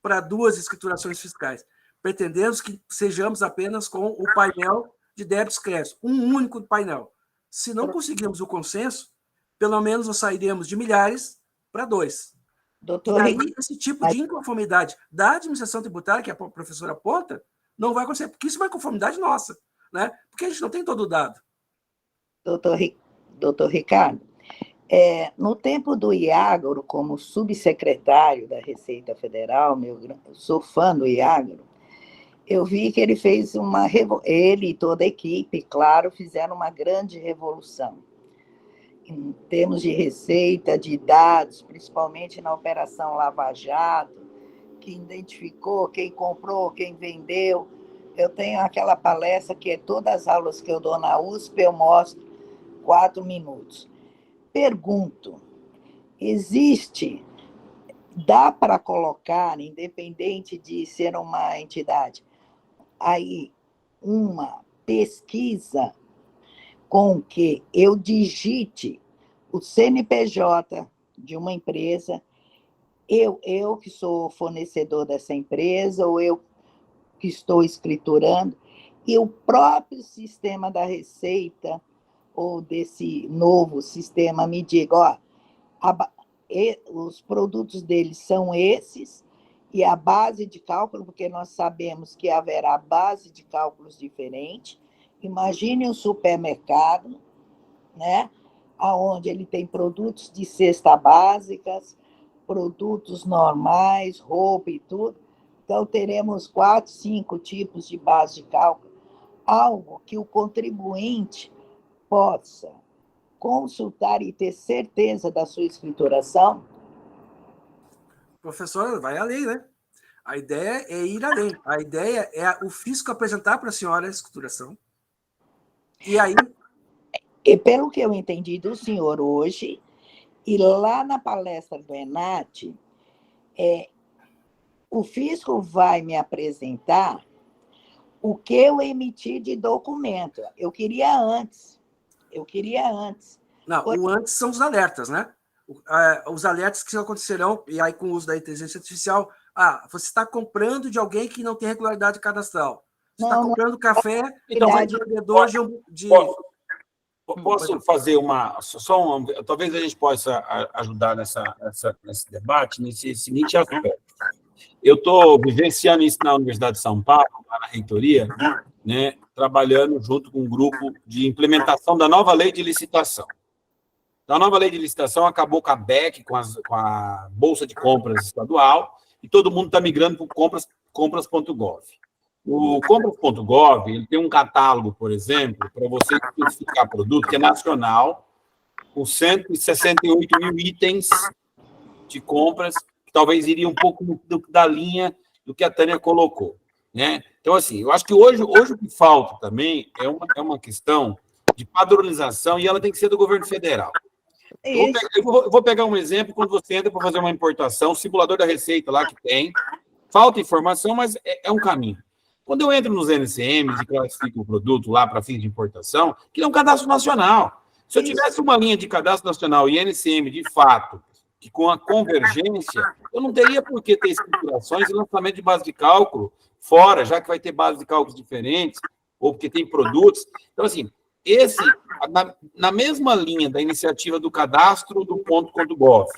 para 2 escriturações fiscais. Pretendemos que sejamos apenas com o painel de débitos e créditos, um único painel. Se não conseguirmos o consenso, pelo menos nós sairemos de milhares para 2. Doutor, e aí, esse tipo de inconformidade da administração tributária, que a professora aponta, não vai acontecer, porque isso é uma conformidade nossa, né? Porque a gente não tem todo o dado. Doutor Ricardo, no tempo do Iágoro, como subsecretário da Receita Federal, eu sou fã do Iágoro, eu vi que ele fez ele e toda a equipe, claro, fizeram uma grande revolução em termos de receita, de dados, principalmente na Operação Lava Jato, que identificou quem comprou, quem vendeu. Eu tenho aquela palestra que todas as aulas que eu dou na USP, eu mostro 4 minutos. Pergunto, dá para colocar, independente de ser uma entidade, aí uma pesquisa com que eu digite o CNPJ de uma empresa, eu que sou fornecedor dessa empresa, ou eu que estou escriturando, e o próprio sistema da Receita, ou desse novo sistema, me diga, os produtos deles são esses, e a base de cálculo, porque nós sabemos que haverá base de cálculos diferente. Imagine um supermercado, né, onde ele tem produtos de cesta básicas, produtos normais, roupa e tudo. Então, teremos 4, 5 tipos de base de cálculo, algo que o contribuinte possa consultar e ter certeza da sua escrituração. Professora, vai além, né? A ideia é ir além. A ideia é o fisco apresentar para a senhora a escrituração. E aí... E pelo que eu entendi do senhor hoje, e lá na palestra do Enat, o fisco vai me apresentar o que eu emiti de documento. Eu queria antes. Não, o antes são os alertas, né? Os alertas que acontecerão, e aí com o uso da inteligência artificial, você está comprando de alguém que não tem regularidade cadastral. Você está comprando café então, de vendedor de... Posso fazer talvez a gente possa ajudar nesse debate, nesse seguinte aspecto. Eu estou vivenciando isso na Universidade de São Paulo, lá na reitoria, né, trabalhando junto com um grupo de implementação da nova lei de licitação. A nova lei de licitação acabou com a BEC, com a Bolsa de Compras Estadual, e todo mundo está migrando para o compras.gov. O compras.gov ele tem um catálogo, por exemplo, para você especificar produto, que é nacional, com 168 mil itens de compras, que talvez iria um pouco da linha do que a Tânia colocou, né? Então, assim, eu acho que hoje o que falta também é uma questão de padronização, e ela tem que ser do governo federal. Eu vou pegar um exemplo, quando você entra para fazer uma importação, o simulador da Receita lá que tem, falta informação, mas é um caminho. Quando eu entro nos NCMs e classifico o produto lá para fins de importação, que é um cadastro nacional. Se eu tivesse uma linha de cadastro nacional e NCM, de fato, que com a convergência, eu não teria por que ter escriturações e lançamento de base de cálculo fora, já que vai ter base de cálculos diferentes, ou porque tem produtos. Então, assim, na mesma linha da iniciativa do cadastro do .gov,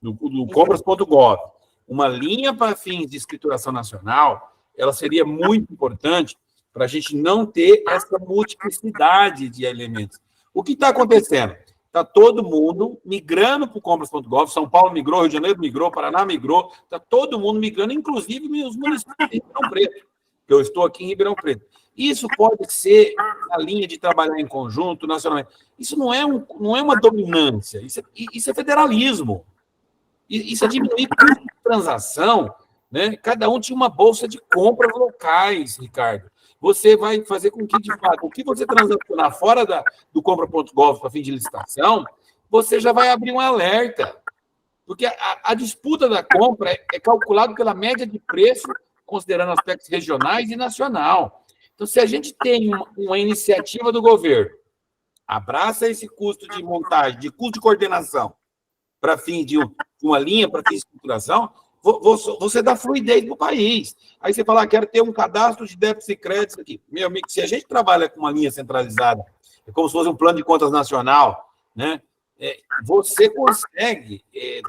do compras.gov, uma linha para fins de escrituração nacional, ela seria muito importante para a gente não ter essa multiplicidade de elementos. O que está acontecendo? Está todo mundo migrando para o compras.gov, São Paulo migrou, Rio de Janeiro migrou, Paraná migrou, está todo mundo migrando, inclusive os municípios de Ribeirão Preto, que eu estou aqui em Ribeirão Preto. Isso pode ser a linha de trabalhar em conjunto, nacionalmente. Isso não é uma dominância, isso é federalismo. Isso é diminuir custo de transação, né? Cada um tinha uma bolsa de compras locais, Ricardo. Você vai fazer com que, de fato, o que você transacionar fora do compra.gov para fim de licitação, você já vai abrir um alerta. Porque a disputa da compra é calculada pela média de preço, considerando aspectos regionais e nacional. Então, se a gente tem uma iniciativa do governo, abraça esse custo de montagem, de custo de coordenação, para fim de uma linha, para fim de estruturação, você dá fluidez para o país. Aí você fala, quero ter um cadastro de débitos e créditos aqui. Meu amigo, se a gente trabalha com uma linha centralizada, é como se fosse um plano de contas nacional, né? Você consegue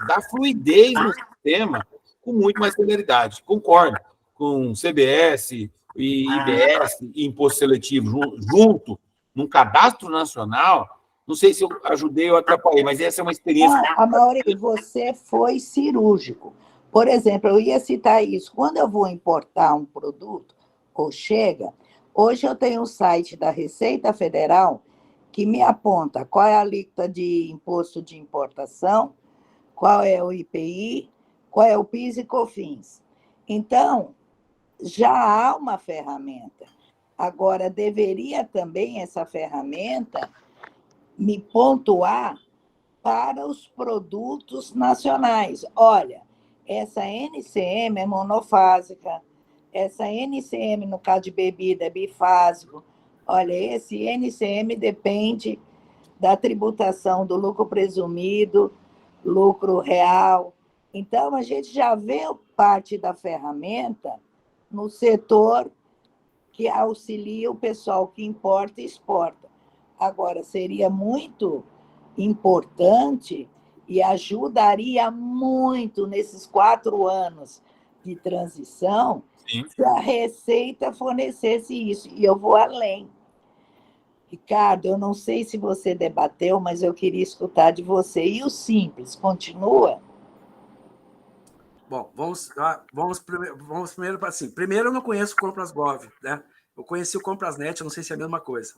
dar fluidez no sistema com muito mais celeridade. Concordo com CBS e IBS e imposto seletivo junto, num cadastro nacional. Não sei se eu ajudei ou atrapalhei, mas essa é uma experiência... Amaury, você foi cirúrgico. Por exemplo, eu ia citar isso. Quando eu vou importar um produto, ou chega, hoje eu tenho um site da Receita Federal que me aponta qual é a alíquota de imposto de importação, qual é o IPI, qual é o PIS e COFINS. Então, já há uma ferramenta. Agora, deveria também essa ferramenta me pontuar para os produtos nacionais. Olha, essa NCM é monofásica, essa NCM, no caso de bebida, é bifásico. Olha, esse NCM depende da tributação do lucro presumido, lucro real. Então, a gente já vê parte da ferramenta no setor que auxilia o pessoal que importa e exporta. Agora, seria muito importante e ajudaria muito nesses 4 anos de transição, Sim. se a Receita fornecesse isso. E eu vou além. Ricardo, eu não sei se você debateu, mas eu queria escutar de você. E o Simples, continua? Bom, vamos primeiro para assim. Primeiro, eu não conheço o Compras.gov, né? Eu conheci o Compras.net, eu não sei se é a mesma coisa.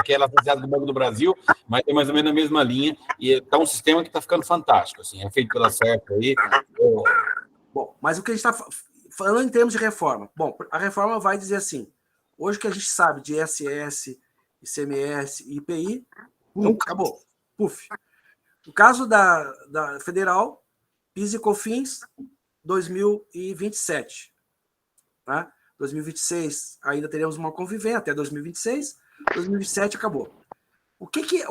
Que ela é associada do Banco do Brasil, mas é mais ou menos na mesma linha, e está um sistema que está ficando fantástico, assim, é feito pela CERP aí. Bom, mas o que a gente está falando em termos de reforma? Bom, a reforma vai dizer assim, hoje que a gente sabe de ISS, ICMS e IPI, acabou, puf. No caso da federal, PIS e COFINS, 2027. Tá? 2026 ainda teremos uma convivência até 2026, 2027 acabou.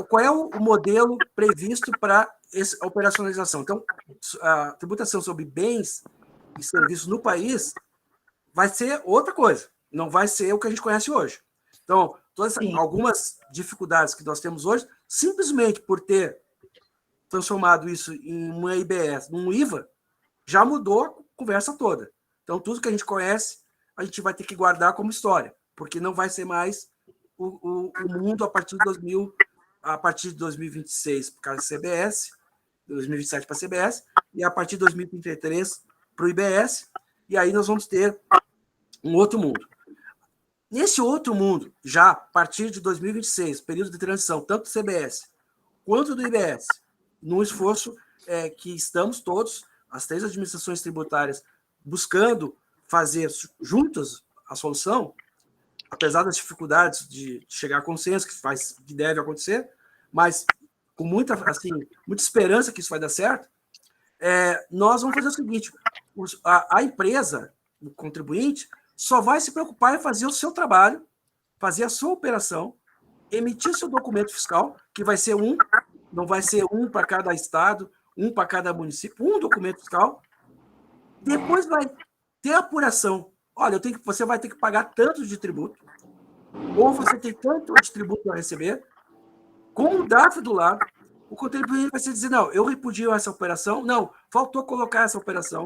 Qual é o modelo previsto para a operacionalização? Então, a tributação sobre bens e serviços no país vai ser outra coisa, não vai ser o que a gente conhece hoje. Então, algumas dificuldades que nós temos hoje, simplesmente por ter transformado isso em uma IBS, num IVA, já mudou a conversa toda. Então, tudo que a gente conhece, a gente vai ter que guardar como história, porque não vai ser mais o mundo a partir de 2026 para a CBS, 2027 para a CBS, e a partir de 2033 para o IBS, e aí nós vamos ter um outro mundo. Nesse outro mundo, já a partir de 2026, período de transição, tanto do CBS quanto do IBS, num esforço que estamos todos, as 3 administrações tributárias, buscando fazer juntas a solução, apesar das dificuldades de chegar a consenso, que deve acontecer, mas com muita esperança que isso vai dar certo, nós vamos fazer o seguinte, a empresa, o contribuinte, só vai se preocupar em fazer o seu trabalho, fazer a sua operação, emitir seu documento fiscal, que vai ser não vai ser um para cada estado, um para cada município, um documento fiscal, depois vai ter apuração. Olha, você vai ter que pagar tanto de tributo, ou você tem tanto de tributo para receber, com o DARF do lado, o contribuinte vai dizer, não, eu repudio essa operação, não, faltou colocar essa operação,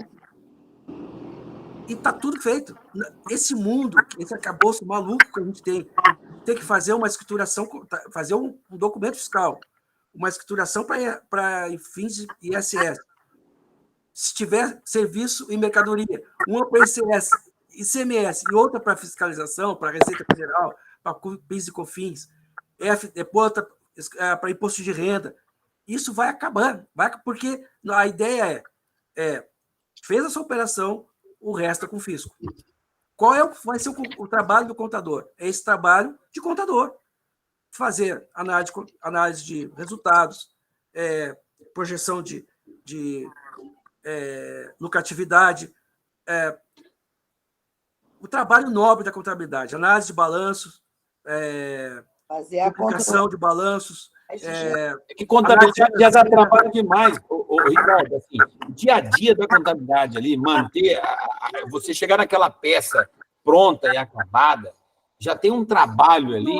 e está tudo feito. Esse mundo, esse arcabouço maluco que a gente tem que fazer uma escrituração, fazer um documento fiscal, uma escrituração para fins de ISS. Se tiver serviço e mercadoria, uma para ICS, ICMS e outra para fiscalização, para Receita Federal, para PIS e COFINS, para imposto de renda, isso vai acabar, porque a ideia fez essa operação, o resto é com o fisco. Qual vai ser o trabalho do contador? É esse trabalho de contador. Fazer análise de resultados, projeção de lucratividade, o trabalho nobre da contabilidade, análise de balanços, publicação de balanços. Que contabilidade já dá trabalho demais, Ricardo. Assim, o dia a dia da contabilidade ali, manter, você chegar naquela peça pronta e acabada, já tem um trabalho ali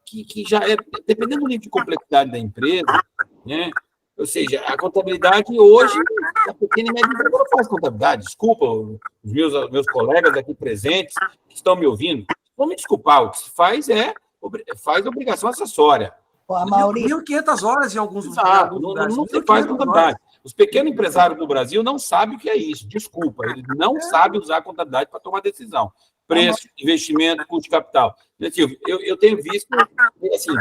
que já é, dependendo do nível de complexidade da empresa, né? Ou seja, a contabilidade hoje, a pequena e média empresa não faz contabilidade. Desculpa os meus colegas aqui presentes que estão me ouvindo. Vão me desculpar, o que se faz faz obrigação acessória. 1.500 horas em alguns lugares. Não se faz contabilidade. Os pequenos empresários do Brasil não sabem o que é isso. Desculpa, eles não sabem usar a contabilidade para tomar decisão. Preço, investimento, custo de capital. Eu tenho visto, assim,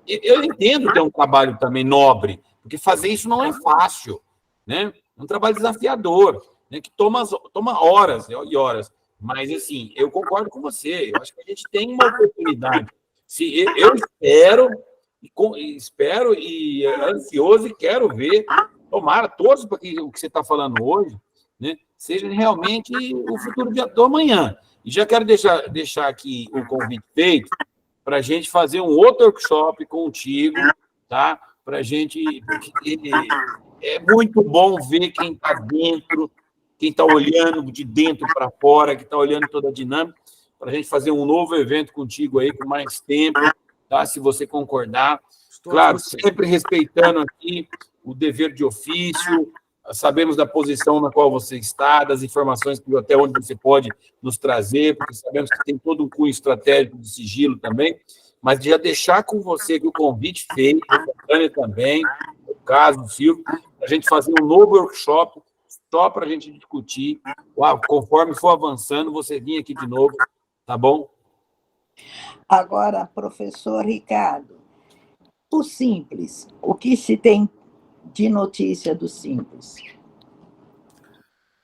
eu entendo que é um trabalho também nobre, porque fazer isso não é fácil, né? É um trabalho desafiador, né? Que toma horas e horas. Mas, assim, eu concordo com você. Eu acho que a gente tem uma oportunidade. Eu espero e ansioso e quero ver, tomara, todos para que o que você está falando hoje, né, seja realmente o futuro do amanhã. E já quero deixar aqui o convite feito para a gente fazer um outro workshop contigo, tá? Para a gente. É muito bom ver quem está dentro, quem está olhando de dentro para fora, que está olhando toda a dinâmica, para a gente fazer um novo evento contigo aí, com mais tempo, tá? Se você concordar. Claro, sempre respeitando aqui o dever de ofício, sabemos da posição na qual você está, das informações que até onde você pode nos trazer, porque sabemos que tem todo um cunho estratégico de sigilo também, mas já deixar com você que o convite feito, a Tânia também, o caso, o Silvio, a gente fazer um novo workshop só para a gente discutir. Conforme for avançando, você vir aqui de novo, tá bom? Agora, professor Ricardo, o Simples, o que se tem de notícia do Simples?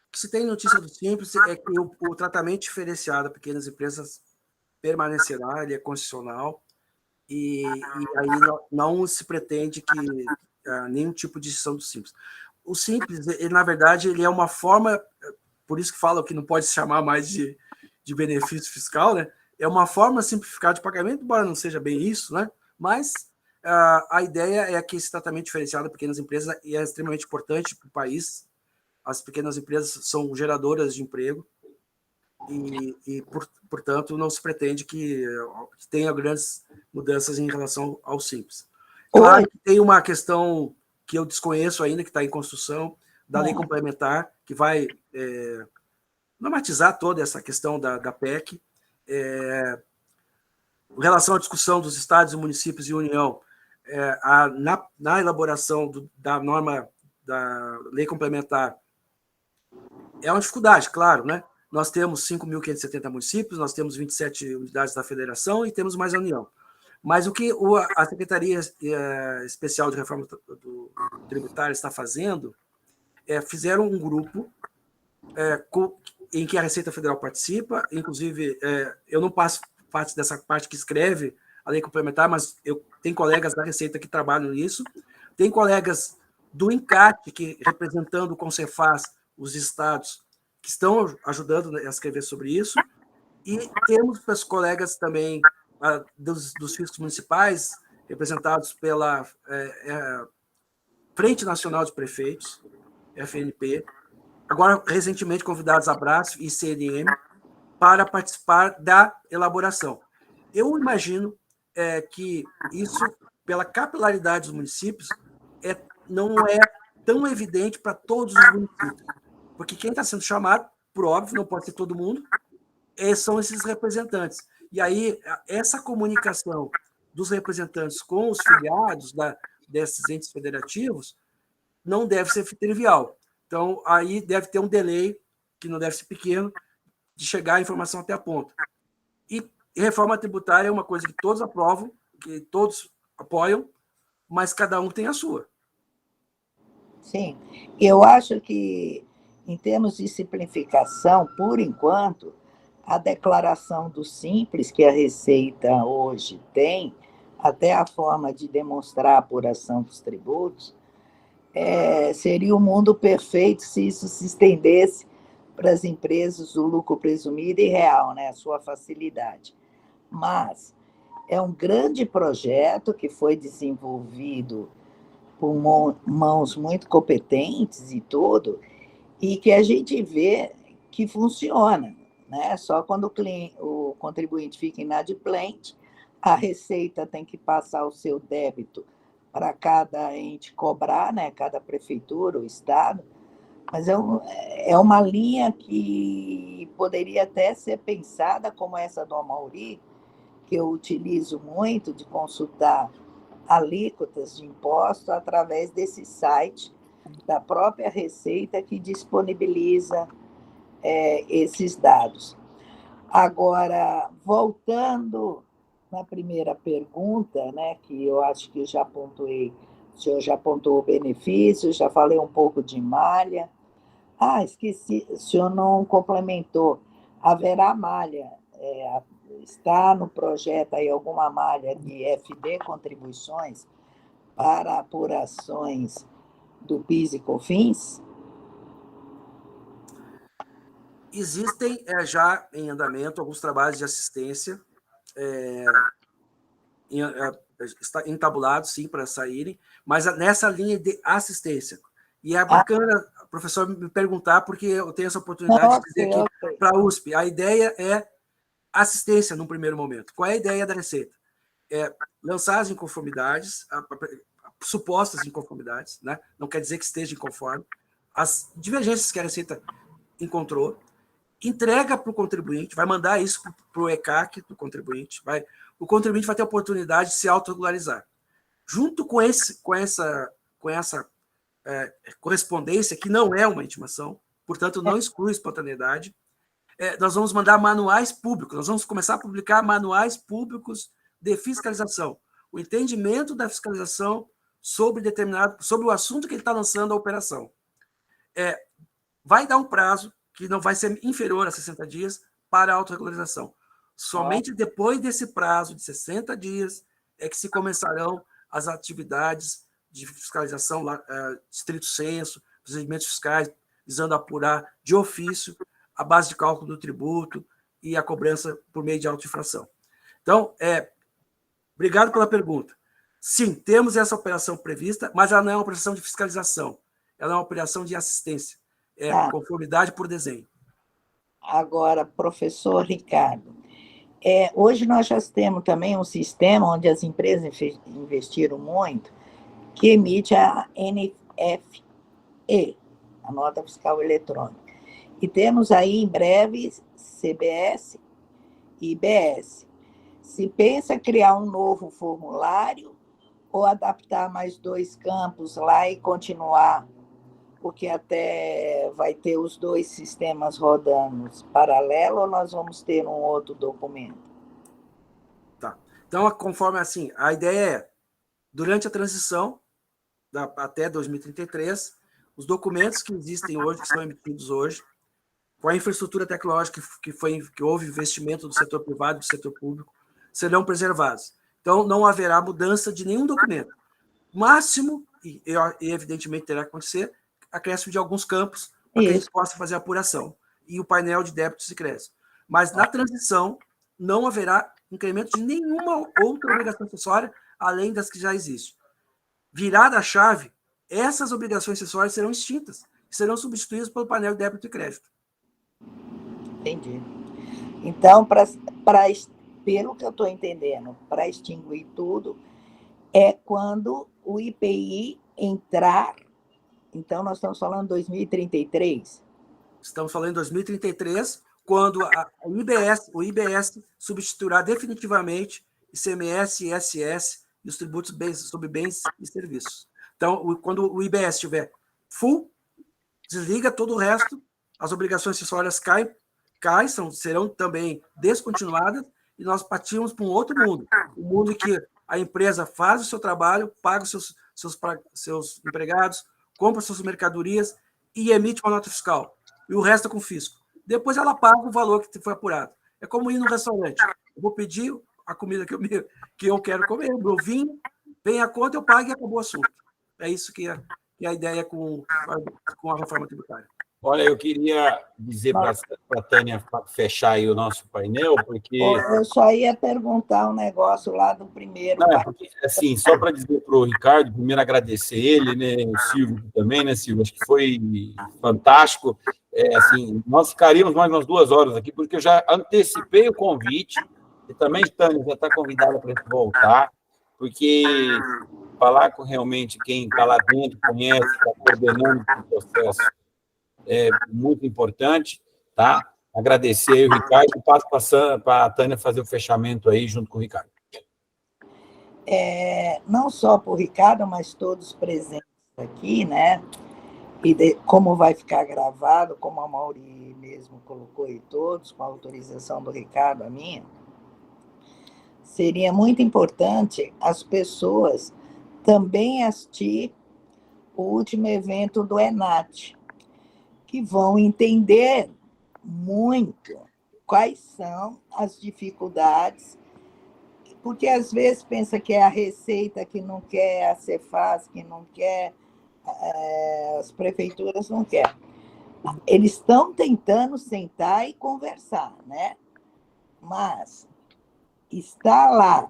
O que se tem notícia do Simples é que o tratamento diferenciado a pequenas empresas permanecerá, ele é constitucional, e aí não se pretende que nenhum tipo de decisão do Simples. O Simples, ele, na verdade, ele é uma forma, por isso que falam que não pode se chamar mais de benefício fiscal, né? É uma forma simplificada de pagamento, embora não seja bem isso, né? Mas a ideia é que esse tratamento diferenciado a pequenas empresas é extremamente importante para o país. As pequenas empresas são geradoras de emprego e portanto, não se pretende que tenha grandes mudanças em relação ao Simples. Claro que tem uma questão que eu desconheço ainda, que está em construção, da lei complementar, que vai normatizar toda essa questão da PEC. Em relação à discussão dos estados, municípios e União, na elaboração da norma da lei complementar, é uma dificuldade, claro, né? Nós temos 5.570 municípios, nós temos 27 unidades da federação e temos mais a União. Mas o que a Secretaria Especial de Reforma Tributária está fazendo fizeram um grupo em que a Receita Federal participa, inclusive eu não passo parte dessa parte que escreve a lei complementar, mas tenho colegas da Receita que trabalham nisso, tem colegas do INCAT, que representando o Concefaz, os estados, que estão ajudando a escrever sobre isso, e temos os colegas também dos fiscos municipais, representados pela Frente Nacional de Prefeitos, FNP, agora recentemente convidados a Brasf e CNM para participar da elaboração. Eu imagino que isso, pela capilaridade dos municípios, não é tão evidente para todos os municípios, porque quem está sendo chamado, por óbvio, não pode ser todo mundo, são esses representantes. E aí, essa comunicação dos representantes com os filiados desses entes federativos não deve ser trivial. Então, aí deve ter um delay, que não deve ser pequeno, de chegar a informação até a ponta. E reforma tributária é uma coisa que todos aprovam, que todos apoiam, mas cada um tem a sua. Sim, eu acho que, em termos de simplificação, por enquanto, a declaração do Simples que a Receita hoje tem, até a forma de demonstrar a apuração dos tributos, seria o mundo perfeito se isso se estendesse para as empresas do lucro presumido e real, né, a sua facilidade. Mas é um grande projeto que foi desenvolvido por mãos muito competentes e tudo, e que a gente vê que funciona, né? Só quando o contribuinte fica inadimplente, a Receita tem que passar o seu débito para cada ente cobrar, né? Cada prefeitura, o Estado, mas é uma linha que poderia até ser pensada como essa do Amaury, que eu utilizo muito, de consultar alíquotas de imposto através desse site da própria Receita que disponibiliza esses dados. Agora, voltando na primeira pergunta, né, que eu acho que eu já pontuei, o senhor já pontuou o benefício, já falei um pouco de malha. Esqueci, o senhor não complementou. Haverá malha, está no projeto aí alguma malha de FD contribuições para apurações do PIS e COFINS? Existem já em andamento alguns trabalhos de assistência entabulados, sim, para saírem, mas nessa linha de assistência. E é bacana, professor, me perguntar, porque eu tenho essa oportunidade de dizer aqui para a USP. A ideia é assistência num primeiro momento. Qual é a ideia da Receita? Lançar as inconformidades, supostas inconformidades, né? Não quer dizer que esteja inconforme, as divergências que a Receita encontrou, entrega para o contribuinte, vai mandar isso para o ECAC do contribuinte, o contribuinte vai ter a oportunidade de se autorregularizar. Junto com essa correspondência, que não é uma intimação, portanto, não exclui espontaneidade, nós vamos mandar manuais públicos, nós vamos começar a publicar manuais públicos de fiscalização, o entendimento da fiscalização sobre o assunto que ele está lançando a operação. Vai dar um prazo que não vai ser inferior a 60 dias para a autorregularização. Somente depois desse prazo de 60 dias é que se começarão as atividades de fiscalização, estrito sensu, procedimentos fiscais, visando apurar de ofício a base de cálculo do tributo e a cobrança por meio de autoinfração. Então, obrigado pela pergunta. Sim, temos essa operação prevista, mas ela não é uma operação de fiscalização, ela é uma operação de assistência, conformidade por desenho. Agora, professor Ricardo, hoje nós já temos também um sistema onde as empresas investiram muito, que emite a NFE, a Nota Fiscal Eletrônica. E temos aí, em breve, CBS e IBS. Se pensa criar um novo formulário ou adaptar mais 2 campos lá e continuar, porque até vai ter os 2 sistemas rodando paralelo, ou nós vamos ter um outro documento? Tá. Então, conforme assim, a ideia durante a transição, até 2033, os documentos que existem hoje, que são emitidos hoje, com a infraestrutura tecnológica que houve investimento do setor privado e do setor público, serão preservados. Então, não haverá mudança de nenhum documento. Máximo, e evidentemente terá que acontecer, acréscimo de alguns campos para que a gente possa fazer a apuração. E o painel de débitos e créditos. Mas, na transição, não haverá incremento de nenhuma outra obrigação acessória, além das que já existem. Virada a chave, essas obrigações acessórias serão extintas e serão substituídas pelo painel de débito e crédito. Entendi. Então, pelo que eu estou entendendo, para extinguir tudo, é quando o IPI entrar. Então, nós estamos falando de 2033? Estamos falando em 2033, quando o IBS substituirá definitivamente ICMS, ISS e os tributos sobre bens e serviços. Então, quando o IBS estiver full, desliga todo o resto, as obrigações acessórias serão também descontinuadas e nós partimos para um outro mundo, um mundo em que a empresa faz o seu trabalho, paga os seus empregados, compra suas mercadorias e emite uma nota fiscal. E o resto é com o fisco. Depois ela paga o valor que foi apurado. É como ir no restaurante. Eu vou pedir a comida que eu quero comer, o meu vinho, vem a conta, eu pago e acabou o assunto. É isso que é a ideia com a reforma tributária. Olha, eu queria dizer para a Tânia fechar aí o nosso painel, porque... Eu só ia perguntar um negócio lá do primeiro... Não, porque, assim, só para dizer para o Ricardo, primeiro agradecer ele, né, o Silvio também, né, Silvio? Acho que foi fantástico. Assim, nós ficaríamos mais umas 2 horas aqui, porque eu já antecipei o convite, e também, Tânia, já está convidada para voltar, porque falar com realmente quem está lá dentro, conhece, está coordenando o processo, é muito importante, tá? Agradecer aí o Ricardo e passo para a Tânia fazer o fechamento aí junto com o Ricardo. Não só para o Ricardo, mas todos presentes aqui, né? E como vai ficar gravado, como a Mauri mesmo colocou aí todos, com a autorização do Ricardo, a minha, seria muito importante as pessoas também assistir o último evento do ENAT, que vão entender muito quais são as dificuldades, porque às vezes pensa que é a Receita que não quer, a Cefaz que não quer, as prefeituras não querem. Eles estão tentando sentar e conversar, né? Mas estar lá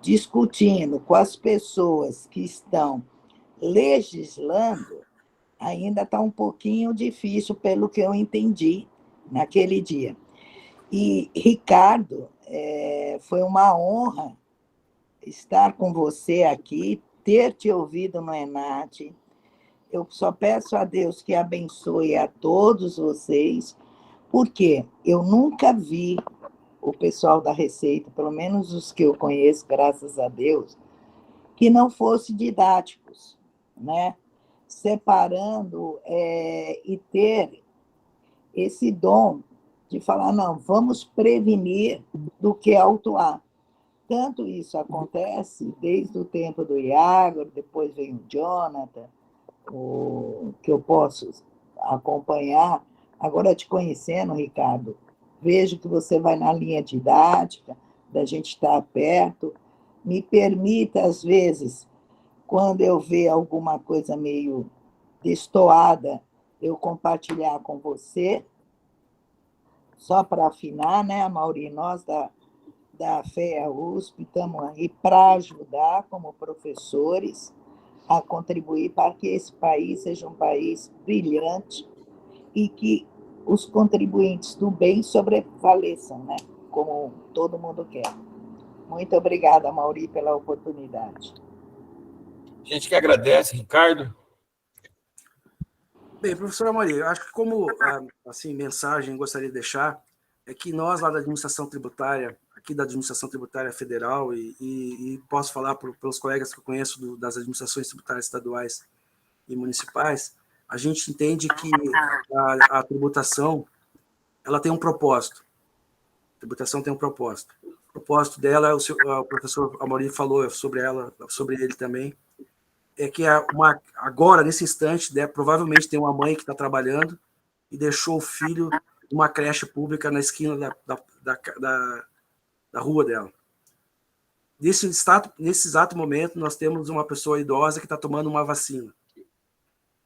discutindo com as pessoas que estão legislando ainda está um pouquinho difícil, pelo que eu entendi naquele dia. E, Ricardo, foi uma honra estar com você aqui, ter te ouvido no ENAT, eu só peço a Deus que abençoe a todos vocês, porque eu nunca vi o pessoal da Receita, pelo menos os que eu conheço, graças a Deus, que não fossem didáticos, né? Separando e ter esse dom de falar, não, vamos prevenir do que autuar. Tanto isso acontece desde o tempo do Iago, depois vem o Jonathan, que eu posso acompanhar. Agora, te conhecendo, Ricardo, vejo que você vai na linha didática, da gente estar perto. Me permita, às vezes, quando eu ver alguma coisa meio destoada, eu compartilhar com você, só para afinar, né, Amaury? Nós da FEA USP estamos aí para ajudar, como professores, a contribuir para que esse país seja um país brilhante e que os contribuintes do bem sobrevaleçam, né? Como todo mundo quer. Muito obrigada, Amaury, pela oportunidade. A gente que agradece, Ricardo. Bem, professor Amaury, eu acho que como assim, mensagem gostaria de deixar é que nós lá da administração tributária, aqui da administração tributária federal, e posso falar pelos colegas que eu conheço das administrações tributárias estaduais e municipais, a gente entende que a tributação ela tem um propósito. A tributação tem um propósito. O propósito dela, o professor Amaury falou sobre ele também, é que agora, nesse instante, provavelmente tem uma mãe que está trabalhando e deixou o filho numa creche pública na esquina da rua dela. Nesse exato momento, nós temos uma pessoa idosa que está tomando uma vacina.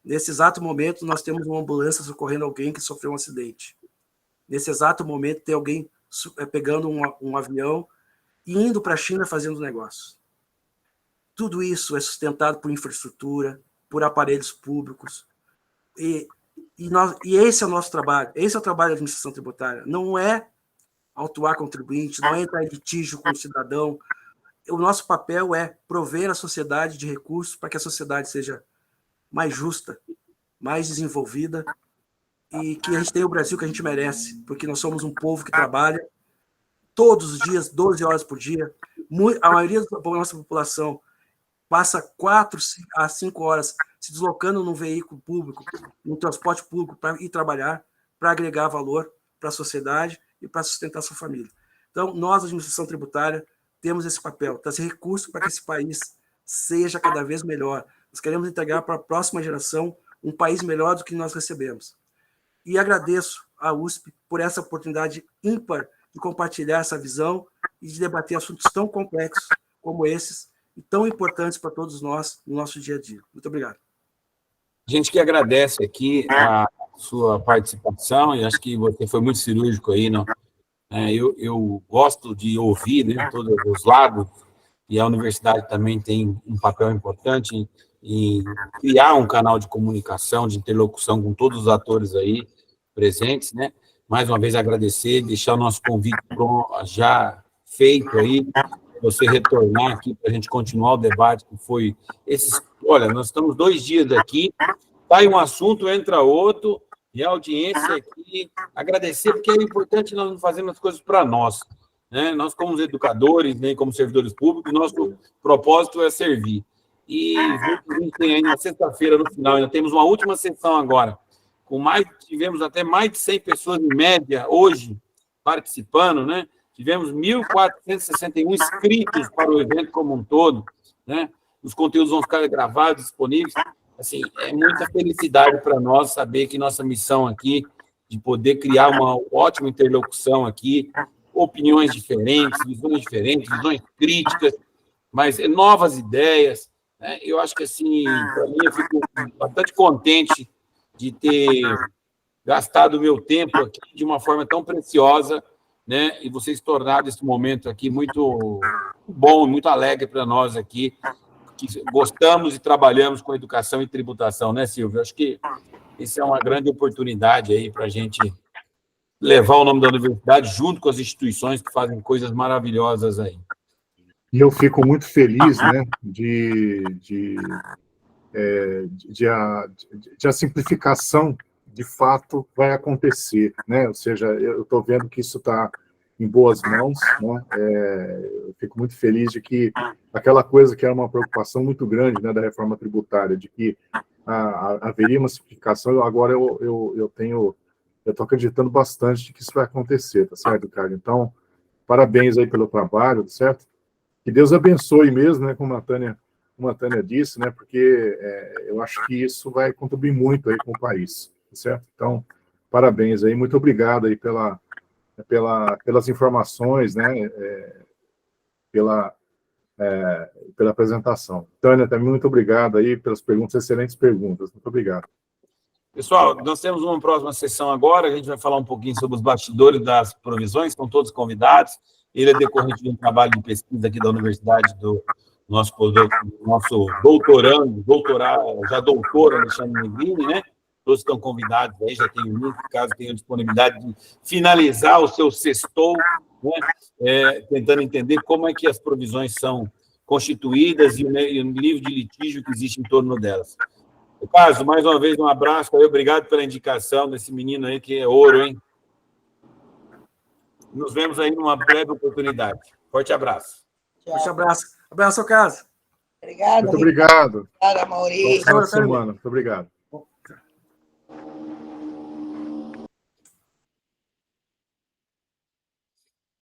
Nesse exato momento, nós temos uma ambulância socorrendo alguém que sofreu um acidente. Nesse exato momento, tem alguém pegando um avião e indo para a China fazendo negócios. Tudo isso é sustentado por infraestrutura, por aparelhos públicos. E esse é o nosso trabalho. Esse é o trabalho da administração tributária. Não é autuar contribuinte, não é entrar em litígio com o cidadão. O nosso papel é prover a sociedade de recursos para que a sociedade seja mais justa, mais desenvolvida e que a gente tenha o Brasil que a gente merece, porque nós somos um povo que trabalha todos os dias, 12 horas por dia. A maioria da nossa população passa 4 a 5 horas se deslocando num veículo público, num transporte público, para ir trabalhar, para agregar valor para a sociedade e para sustentar sua família. Então, nós, a administração tributária, temos esse papel, trazer recursos para que esse país seja cada vez melhor. Nós queremos entregar para a próxima geração um país melhor do que nós recebemos. E agradeço à USP por essa oportunidade ímpar de compartilhar essa visão e de debater assuntos tão complexos como esses e tão importantes para todos nós no nosso dia a dia. Muito obrigado. A gente que agradece aqui a sua participação e acho que você foi muito cirúrgico aí, não? Eu gosto de ouvir, né, todos os lados e a universidade também tem um papel importante em criar um canal de comunicação, de interlocução com todos os atores aí presentes, né? Mais uma vez agradecer, deixar o nosso convite já feito aí, você retornar aqui para a gente continuar o debate que foi esses. Olha, nós estamos 2 dias aqui, sai um assunto, entra outro, e a audiência aqui, agradecer, porque é importante nós não fazermos as coisas para nós, né? Nós, como educadores, né, como servidores públicos, nosso propósito é servir. E a gente tem aí na sexta-feira, no final, ainda temos uma última sessão agora, tivemos até mais de 100 pessoas em média hoje participando, né? Tivemos 1.461 inscritos para o evento como um todo, né? Os conteúdos vão ficar gravados, disponíveis. Assim, é muita felicidade para nós saber que nossa missão aqui, de poder criar uma ótima interlocução aqui, opiniões diferentes, visões críticas, mas novas ideias, né? Eu acho que, assim, para mim, eu fico bastante contente de ter gastado o meu tempo aqui de uma forma tão preciosa, né? E vocês tornaram esse momento aqui muito bom, muito alegre para nós aqui, que gostamos e trabalhamos com educação e tributação, né, Silvio? Acho que isso é uma grande oportunidade aí para a gente levar o nome da universidade junto com as instituições que fazem coisas maravilhosas aí. E eu fico muito feliz, né, de a simplificação, de fato, vai acontecer, né? Ou seja, eu estou vendo que isso está em boas mãos, né? Eu fico muito feliz de que aquela coisa que era uma preocupação muito grande, né, da reforma tributária, de que haveria uma simplificação, agora eu estou acreditando bastante de que isso vai acontecer, tá certo, Ricardo? Então, parabéns aí pelo trabalho, certo? Que Deus abençoe mesmo, né, como a Tânia disse, né, porque eu acho que isso vai contribuir muito aí com o país, tá certo? Então, parabéns aí, muito obrigado aí pelas informações, né, pela apresentação. Tânia, também muito obrigado aí pelas perguntas, excelentes perguntas, muito obrigado. Pessoal, nós temos uma próxima sessão agora, a gente vai falar um pouquinho sobre os bastidores das provisões, estão todos convidados. Ele é decorrente de um trabalho de pesquisa aqui da Universidade do nosso já doutor Alexandre Negrini, né? Todos estão convidados aí, já tem o link, caso tenham disponibilidade de finalizar o seu sextou, né? Tentando entender como é que as provisões são constituídas e o nível de litígio que existe em torno delas. Caso, mais uma vez, um abraço aí, obrigado pela indicação desse menino aí, que é ouro, hein? Nos vemos aí numa breve oportunidade. Forte abraço. Forte abraço. Abraço, seu caso. Obrigado. Muito obrigado. Obrigada, Maurício. Boa semana. Muito obrigado.